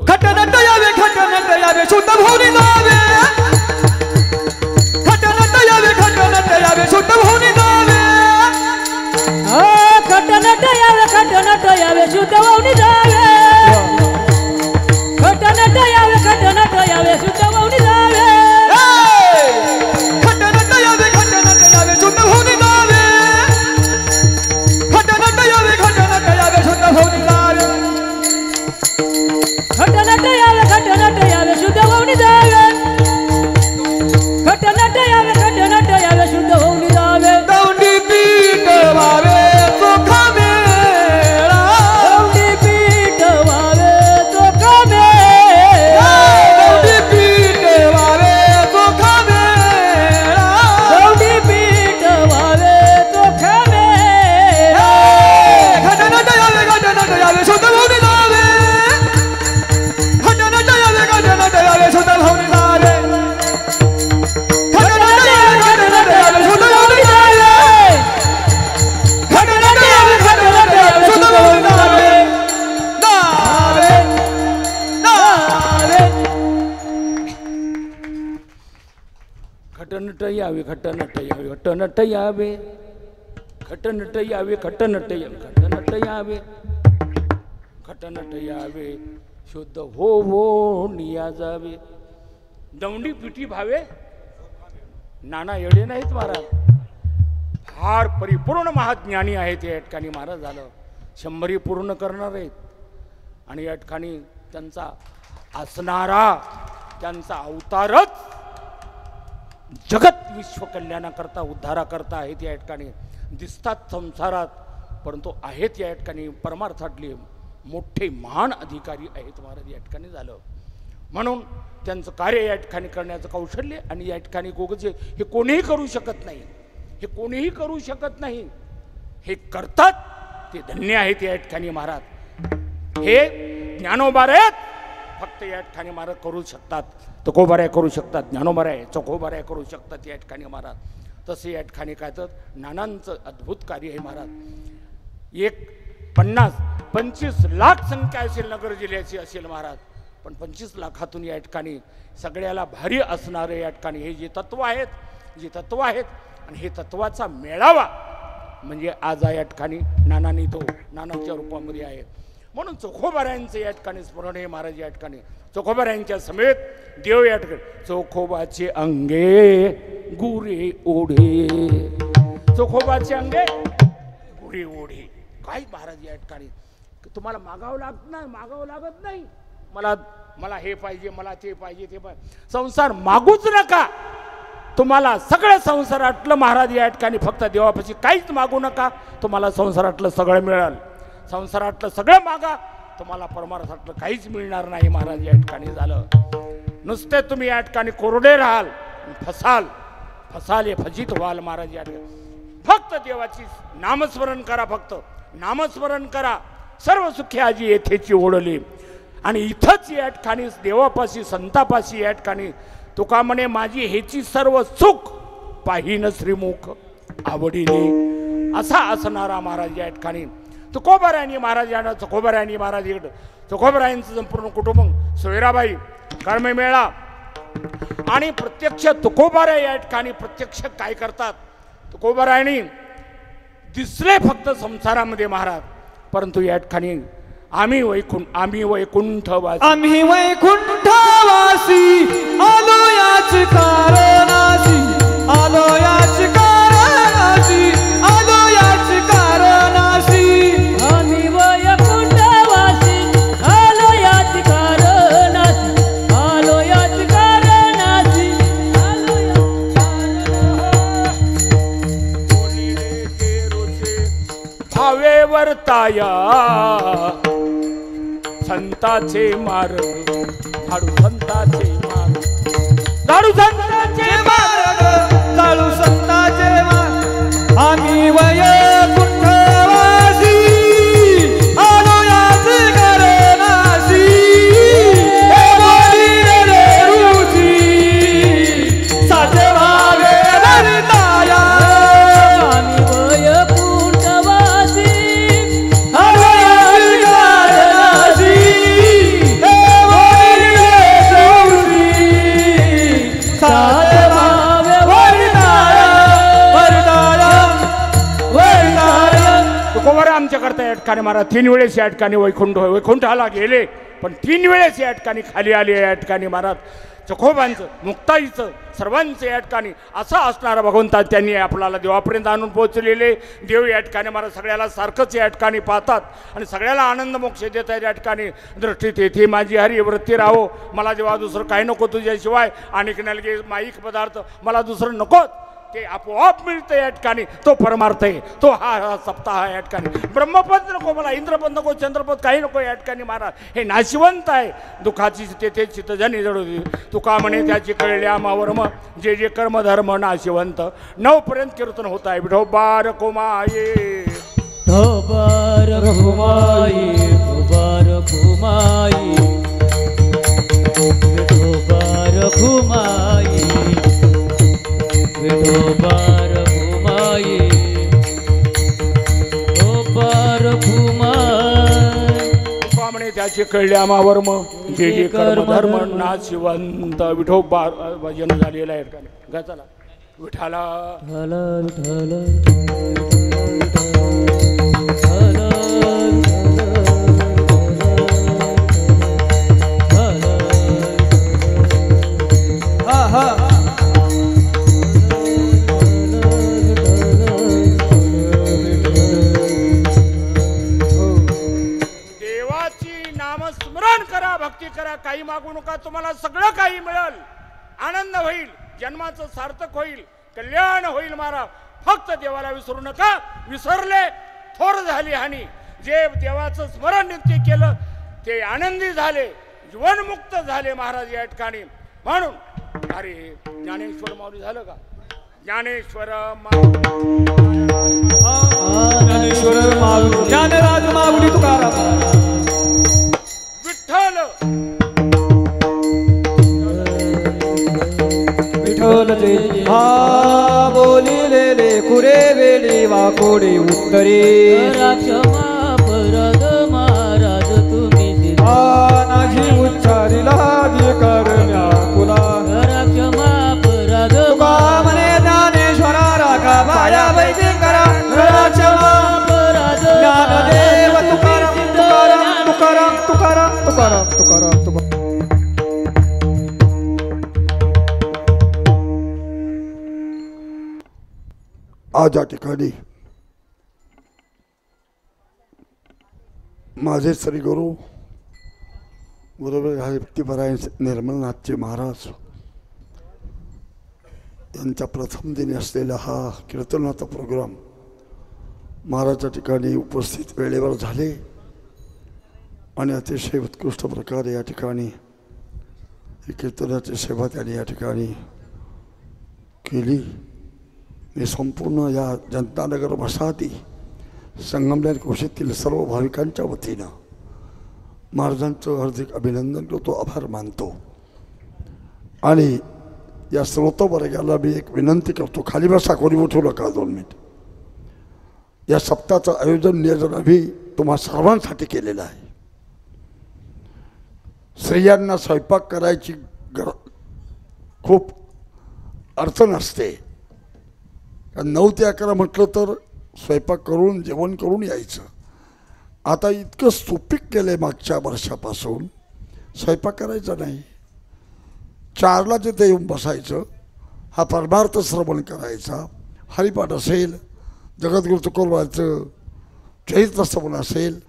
खटनट यावे शुद्ध भोवनी जावे खटनट यावे शुद्ध भोवनी जावे खटनट यावे शुद्ध भोवनी जावे खटनट यावे शुद्ध भोवनी जावे खटनट यावे शुद्ध भोवनी जावे खटनट यावे शुद्ध भोवनी जावे खटनट यावे शुद्ध भोवनी जावे खटनट यावे शुद्ध भोवनी जावे दौंडी पीठ वावे चोखा मेळा दौंडी पीठ वावे चोखा मेळा दौंडी पीठ वावे चोखा मेळा दौंडी पीठ वावे चोखा मेळा खटनट यावे शुद्ध भोवनी जावे खटनट यावे शुद्ध भोवनी जावे खटनट यावे शुद्ध भोवनी जावे खटनट यावे शुद्ध भोवनी जावे जावे जावे खटनट यावे खटनट यावे खटनट यावे खटनट यावे खटनट यावे खटनट यावे खटनट यावे शुद्ध हो निया जावे दौंडी पिठी भावे नाना येडे नाहीत महाराज फार परिपूर्ण महाज्ञानी आहेत या ठिकाणी महाराज झालं 100 पूर्ण करणार आहेत आणि या ठिकाणी त्यांचा असणारा त्यांचा अवतारच जगत विश्व कल्याणाकरता उद्धाराकरता आहेत या ठिकाणी दिसतात संसारात परंतु आहेत या ठिकाणी परमार्थातले मोठे महान अधिकारी आहेत महाराज या ठिकाणी झालं म्हणून त्यांचं कार्य या ठिकाणी करण्याचं कौशल्य आणि या ठिकाणी गोगजे हे कोणीही करू शकत नाही हे कोणीही करू शकत नाही हे करतात ते धन्य आहेत या ठिकाणी महाराज हे ज्ञानोबारायत फक्त या ठिकाणी महाराज करू शकतात तुकोबाराय करू शकतात ज्ञानोबाराय चोखोबाराय करू शकतात या ठिकाणी महाराज तसे या ठिकाणी काय तर नानांचं अद्भुत कार्य आहे महाराज 50-25 लाख संख्या असेल नगर जिल्ह्याची असेल महाराज पण 25 लाखातून या ठिकाणी सगळ्याला भारी असणारे या ठिकाणी हे जे तत्व आहेत आणि हे तत्वाचा मेळावा म्हणजे आज या ठिकाणी नानांनी तो नानाच्या रूपामध्ये आहे म्हणून चोखोबारायांचं या ठिकाणी स्मरण हे महाराज या ठिकाणी चोखोबारायांच्या समेत देव या ठिकाणी चोखोबाचे अंगे गुरे ओढे चोखोबाचे अंगे गुरे ओढे काय महाराज या ठिकाणी तुम्हाला मागावं लागत नाही मला हे पाहिजे मला ते पाहिजे ते पाहिजे संसार मागूच नका तुम्हाला सगळं संसारातलं महाराज या ठिकाणी फक्त देवापाशी काहीच मागू नका तुम्हाला संसारातलं सगळं मिळेल संसारातलं सगळं मागा तुम्हाला परमार्थातलं काहीच मिळणार नाही महाराज या ठिकाणी झालं नुसते तुम्ही या ठिकाणी कोरडे राहाल फसाल हे फजित व्हाल महाराज या ठिकाणी फक्त देवाची नामस्मरण करा फक्त नामस्मरण करा सर्व सुखी आजी येथेची ओढली आणि इथंच या ठिकाणी देवापाशी संतापाशी या ठिकाणी तुका म्हणे माझी हेची सर्व सुख पाहिन श्रीमुख आवडीने, असा असणारा महाराज या ठिकाणी तुकोबारायणी महाराज यांना तुकोबारायणी महाराज इकडं तुकोबारायांचं संपूर्ण कुटुंब सोयराबाई कर्ममेळा आणि प्रत्यक्ष तुकोबाराय या ठिकाणी प्रत्यक्ष काय करतात. तुकोबारायणी दिसले फक्त संसारामध्ये महाराज, परंतु या ठिकाणी आम्ही वैकुंठवासी आलो याच कारणासी, आलो याच कारणासी, आलो याच कारणासी, आम्ही वैकुंठवासी आलो याच कारणासी, आलो याच कारणासी, आलो याच भावे वर्ताया संताचे मार्ग झाडू संताचे मार्ग, झाडू संताचे मार्ग चालू संताचे मार्ग, आम्ही वैकुंठवासी आलो याच कारणासी, हे बोलिले ऋषी साचे भावे वर्ताया, आम्ही वैकुंठवासी आलो याच कारणासी, हे बोलिले ऋषी साचे भावे वर्ताया, वर्ताया, वर्ताया. तुकोबारा आमच्या करता या ठिकाणी महाराज 3 वेळेस या ठिकाणी वैकुंठाला गेले, पण 3 वेळेस या ठिकाणी खाली आले. या ठिकाणी महाराज चकोबांचं मुक्ताईचं सर्वांचं या ठिकाणी असा असणारा भगवंता त्यांनी आपल्याला देवापर्यंत आणून पोहोचलेले. देव या ठिकाणी महाराज सगळ्याला सारखंच या ठिकाणी पाहतात आणि सगळ्याला आनंद मोक्ष देत आहेत. या ठिकाणी दृष्टीत येथे माझी हरी वृत्ती राहो, मला देवा दुसरं काही नको तुझ्याशिवाय, आणि नलगे माईक पदार्थ मला दुसरं नकोत, ते आपोआप मिळतं या ठिकाणी. तो परमार्थ आहे, तो हा सप्ताह या ठिकाणी. ब्रह्मपद नको मला, इंद्रपद नको, चंद्रपद काही नको या ठिकाणी महाराज. हे नाशिवंत आहे, दुःखाची तेथे चित्तजनी जडू तुका म्हणे त्याची कळल्या मावरम, जे जे कर्म धर्म नाशिवंत. 9 पर्यंत कीर्तन होत आहे. विठोबार कोमाये ढोबार घुमाई, ढोबार घुमाई, ढोबार घुमाई, ढोबार घुमाई, ढोबार घुमाई. तुका म्हणे त्याची कळल्या मावरम, जे जे कर्म धर्म नाशिवंत. विठोबार भजन झालेलं आहे ठिकाणी. गा चला विठाला नामस्मरण करा, भक्ती करा, काही मागू नका, तुम्हाला सगळं काही मिळेल. आनंद होईल, जन्माचं सार्थक होईल, कल्याण होईल महाराज. फक्त देवाला विसरू नका. विसरले थोर झाली हानी. जे देवाचं स्मरण नित्य केलं ते आनंदी झाले, जीवनमुक्त झाले महाराज या ठिकाणी. म्हणून अरे ज्ञानेश्वर माऊली झालं का? ज्ञानेश्वर ज्ञानेश्वर माऊली, ज्ञानराज माऊली तुकाराम विठ्ठल विठ्ठल जय. हा बोलिलेले कुरे वेली वाकोडे उत्तरे, क्षमा परद महाराज तुम्ही हा नाझी उच्चारिला करण्या कुला, क्षमा परद तुका म्हणे ज्ञानेश्वरा राखा बाया वैदिक करा, क्षमा परद ज्ञानदेव तुकाराम तुकाराम तुकाराम तुकाराम तुकाराम तुकाराम तुकाराम. आज या ठिकाणी माझे श्री गुरु बरोबर भक्तिपरायण निर्मलनाथचे महाराज यांच्या प्रथम दिनी असलेला हा कीर्तनाचा प्रोग्राम महाराजच्या ठिकाणी उपस्थित वेळेवर झाले आणि अतिशय उत्कृष्ट प्रकारे या ठिकाणी ही कीर्तनाची सेवा त्यांनी या ठिकाणी केली. मी संपूर्ण या जनतानगर वसाहती संगमनेर कोशीतील सर्व भाविकांच्या वतीनं महाराजांचं हार्दिक अभिनंदन करतो, आभार मानतो. आणि या श्रोत वर्गाला मी एक विनंती करतो, खाली बसा, कोणी उठू नका 2 मिनिट. या सप्ताहाचं आयोजन नियोजन आम्ही तुम्हा सर्वांसाठी केलेलं आहे. स्त्रियांना स्वयंपाक करायची खूप अडचण असते. 9 ते 11 म्हटलं तर स्वयंपाक करून जेवण करून यायचं. आता इतकं सुपीक केलं आहे मागच्या वर्षापासून, स्वयंपाक करायचा नाही. 4ला तिथे येऊन बसायचं, हा परमार्थ श्रवण करायचा, हरिपाठ असेल, जगद्गुरु तुकोबाचं चरित्र श्रवण असेल,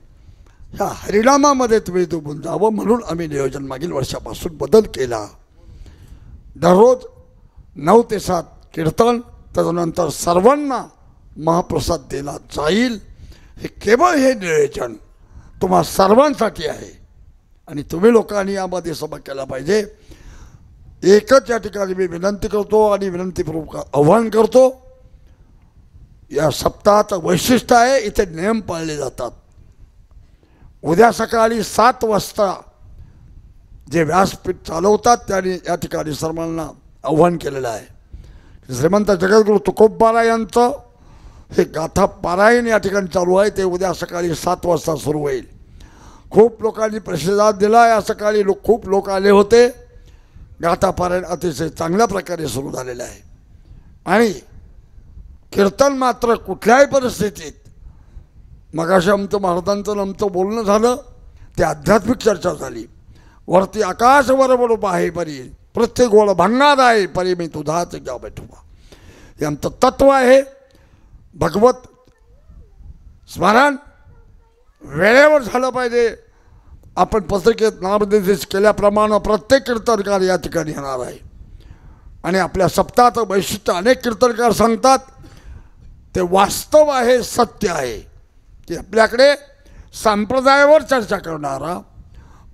ह्या हरिनामामध्ये तुम्ही डुबून जावं म्हणून आम्ही नियोजन मागील वर्षापासून बदल केला. दररोज 9 ते 7 कीर्तन, तदनंतर सर्वांना महाप्रसाद दिला जाईल. हे केवळ हे नियोजन तुम्हा सर्वांसाठी आहे आणि तुम्ही लोकांनी यामध्ये सहभाग केला पाहिजे. एकच या ठिकाणी मी विनंती करतो आणि विनंतीपूर्वक आव्हान करतो, या सप्ताहाचं वैशिष्ट्य आहे, इथे नियम पाळले जातात. उद्या सकाळी 7 वाजता जे व्यासपीठ चालवतात त्यांनी या ठिकाणी सर्वांना आव्हान केलेलं आहे. श्रीमंत जगद्गुरु तुकोबा यांचं हे गाथा पारायण या ठिकाणी चालू आहे. ते उद्या सकाळी 7 वाजता सुरू होईल. खूप लोकांनी प्रतिसाद दिला. या सकाळी खूप लोक आले होते. गाथा पारायण अतिशय चांगल्या प्रकारे सुरू झालेलं आहे. आणि कीर्तन मात्र कुठल्याही परिस्थितीत, मगाशी आमचं महाराजांचं आमचं बोलणं झालं, ते आध्यात्मिक चर्चा झाली. वरती आकाशवर बडो आहे परी, प्रत्येक गोळ भांगणार आहे परी मी तुझाच घ्या बैठवा. हे आमचं तत्व आहे. भगवत स्मरण वेळेवर झालं पाहिजे. आपण पत्रिकेत नामनिर्देश केल्याप्रमाणे प्रत्येक कीर्तनकार या ठिकाणी येणार आहे. आणि आपल्या सप्ताहाचं वैशिष्ट्य अनेक कीर्तनकार सांगतात, ते वास्तव आहे, सत्य आहे की आपल्याकडे संप्रदायावर चर्चा करणारा,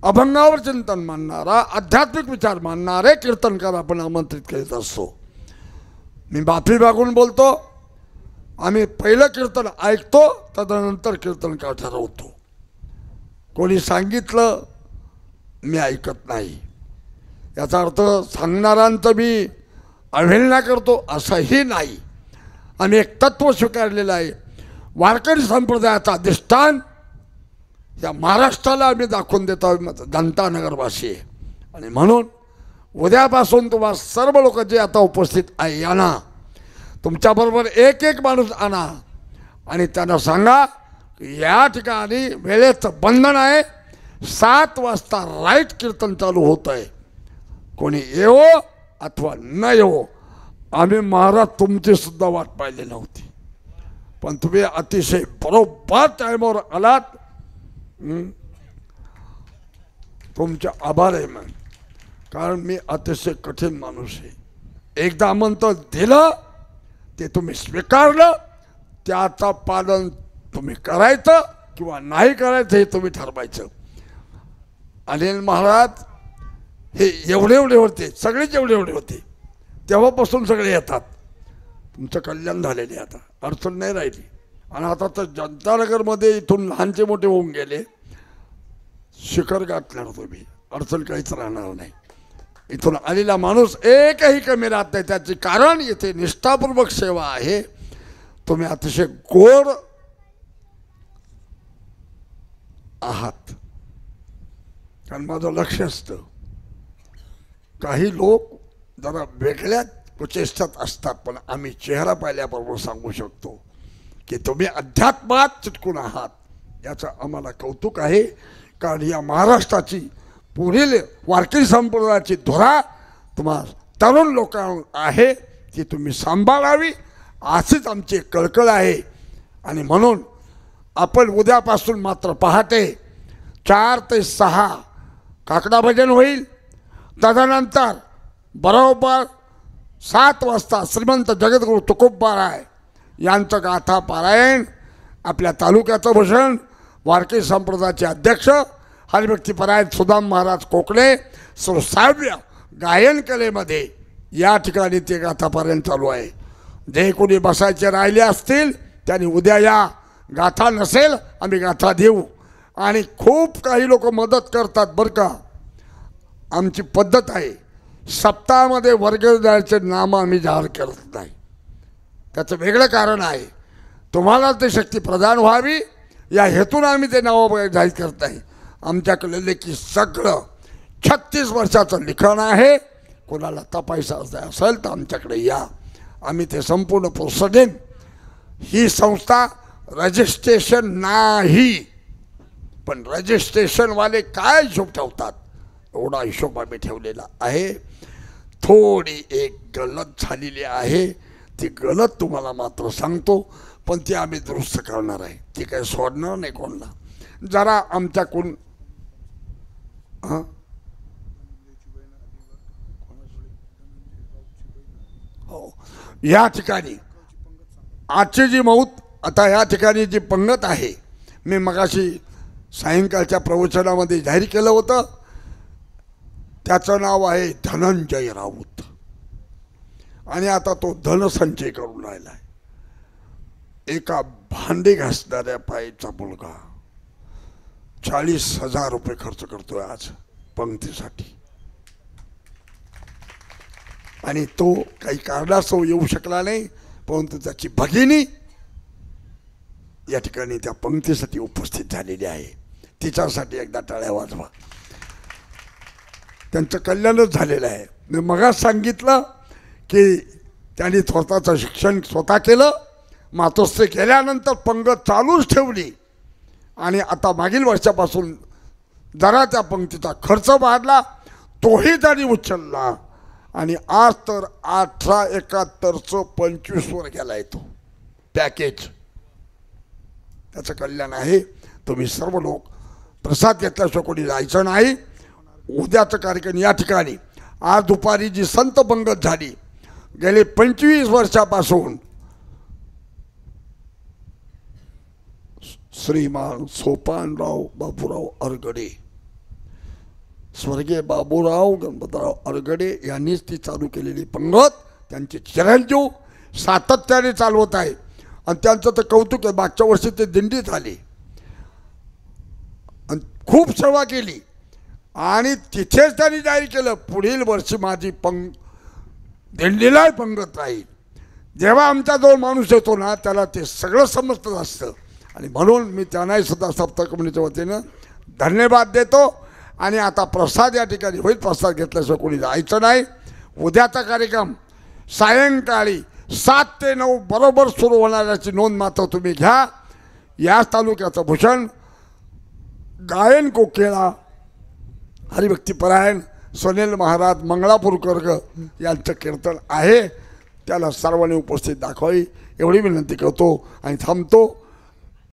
अभंगावर चिंतन मानणारा, आध्यात्मिक विचार मानणारे कीर्तनकार आपण आमंत्रित करीत असतो. मी माफी मागून बोलतो, आम्ही पहिलं कीर्तन ऐकतो, तदनंतर कीर्तनकार ठरवतो. कोणी सांगितलं मी ऐकत नाही, याचा अर्थ सांगणाऱ्यांचं मी अवहेलना करतो असंही नाही. आम्ही एक तत्व स्वीकारलेलं आहे. वारकरी संप्रदायाचा अधिष्ठान या महाराष्ट्राला आम्ही दाखवून देतो, जनता नगरवासी आहे. आणि म्हणून उद्यापासून तुम्हाला सर्व लोक जे आता उपस्थित आहे यांना तुमच्याबरोबर एक एक माणूस आणा आणि त्यांना सांगा या ठिकाणी वेळेचं बंधन आहे. 7 वाजता राईट कीर्तन चालू होत आहे. कोणी येवो अथवा न येवो, आम्ही महाराज तुमची सुद्धा वाट पाहिली नव्हती, पण तुम्ही अतिशय बरोबर टायमावर आलात. तुमचे आभार आहे मग, कारण मी अतिशय कठीण माणूस आहे. एकदा आमंत्रण दिलं ते तुम्ही स्वीकारलं, त्याचं पालन तुम्ही करायचं किंवा नाही करायचं हे तुम्ही ठरवायचं. अनिल महाराज हे एवढे होते, सगळेच एवढे होते, तेव्हापासून सगळे येतात. तुमचं कल्याण झालेले, आता अडचण नाही राहिली. आणि आता तर जनतानगरमध्ये इथून लहानचे मोठे होऊन गेले, शिखर गाठणार तुम्ही, अडचण काहीच राहणार नाही. इथून आलेला माणूस एकही कमी राहत नाही. त्याचे कारण इथे निष्ठापूर्वक सेवा आहे. तुम्ही अतिशय गोड आहात, कारण माझं लक्ष असतं. काही लोक जरा वेगळ्या प्रचेष्टात असतात, पण आम्ही चेहरा पाहिल्याबरोबर सांगू शकतो की तुम्ही अध्यात्मात चिटकून आहात. याचं आम्हाला कौतुक आहे. कारण या महाराष्ट्राची पुढील वारकरी संप्रदायाची धुरा तुम्हा तरुण लोकांवर आहे, ती तुम्ही सांभाळावी अशीच आमची कळकळ आहे. आणि म्हणून आपण उद्यापासून मात्र पहाटे 4 ते 6 काकडा भजन होईल. तदनंतर बरोबर 7 वाजता श्रीमंत जगद्गुरु तुकोबाराय यांचं गाथा पारायण, आपल्या तालुक्याचं भूषण वारकरी संप्रदायाचे अध्यक्ष हरिभक्तीपरायण सुदाम महाराज कोकणे सुसाव्य गायन कलेमध्ये या ठिकाणी ते गाथा पारायण चालू आहे. जे कोणी बसायचे राहिले असतील त्यांनी उद्या या. गाथा नसेल आम्ही गाथा देऊ. आणि खूप काही लोक मदत करतात बरं का. आमची पद्धत आहे सप्ताहामध्ये वर्ग द्यायचे नाम आम्ही जाहीर करत नाही. त्याचं वेगळं कारण आहे. तुम्हाला ते शक्ती प्रदान व्हावी या हेतून आम्ही ते नाव जाहीर करत नाही. आमच्याकडे लेखी सगळं 36 वर्षाचं लिखाण आहे. कोणाला तपासायचं असेल तर आमच्याकडे या, आम्ही ते संपूर्ण प्रोसिडिंग. ही संस्था रजिस्ट्रेशन नाही, पण रजिस्ट्रेशनवाले काय हिशोब ठेवतात एवढा हिशोब आम्ही ठेवलेला आहे. थोडी एक गलत झालेली आहे, ती गलत तुम्हाला मात्र सांगतो, पण ती आम्ही दुरुस्त करणार आहे. ती काही सोडणार नाही कोणाला. जरा आमच्याकडून हो या ठिकाणी आजची जी मौत, आता या ठिकाणी जी पंगत आहे, मी मगाशी सायंकाळच्या प्रवचनामध्ये जाहीर केलं होतं, त्याचं नाव आहे धनंजय राऊत. आणि आता तो धनसंचय करून राहिला आहे. एका भांडे घासणाऱ्या पायचा मुलगा 40,000 रुपये खर्च करतोय आज पंक्तीसाठी. आणि तो काही कारणास्तव येऊ शकला नाही, परंतु त्याची भगिनी या ठिकाणी त्या पंक्तीसाठी उपस्थित झालेली आहे. तिच्यासाठी एकदा टाळ्या वाजवा. त्यांचं कल्याणच झालेलं आहे. मी मगाच सांगितलं की त्यांनी स्वतःचं शिक्षण स्वतः केलं, मातोश्री केल्यानंतर पंगत चालूच ठेवली. आणि आता मागील वर्षापासून जरा त्या पंक्तीचा खर्च वाढला, तोही त्यांनी उचलला. आणि आज तर 1871चं 25वर गेला आहे तो पॅकेज. त्याचं कल्याण आहे. तुम्ही सर्व लोक प्रसाद घेतल्याशिवाय कोणी जायचं नाही. उद्याचं कार्यक्रम या ठिकाणी. आज दुपारी जी संत पंगत झाली, गेले 25 वर्षापासून श्रीमान सोपानराव बाबूराव अरगडे, स्वर्गीय बाबूराव गणपतराव अरगडे यांनीच ती चालू केलेली पंगत, त्यांचे चिरंजीव सातत्याने चालवत आहे. आणि त्यांचं तर कौतुक आहे. मागच्या वर्षी ते दिंडीत आले आणि खूप सेवा केली. आणि तिथेच त्यांनी जाहीर केलं, पुढील वर्षी माझी दिंडीलाही पंगत राहील. जेव्हा आमच्याजवळ माणूस येतो ना, त्याला ते सगळं समजतं असतं. आणि म्हणून मी त्यांनाही सुद्धा सप्त कमिटीच्या वतीनं धन्यवाद देतो. आणि आता प्रसाद या ठिकाणी होईल. प्रसाद घेतल्याशिवाय कोणी जायचं नाही. उद्याचा कार्यक्रम सायंकाळी 7 ते 9 बरोबर सुरू होणाऱ्याची नोंद मात्र तुम्ही घ्या. याच तालुक्याचं भूषण गायन कोकिळा हरिभक्तीपरायण सुनील महाराज मंगळापूरकर यांचं कीर्तन आहे. त्याला सर्वांनी उपस्थित दाखवावी एवढी विनंती करतो आणि थांबतो.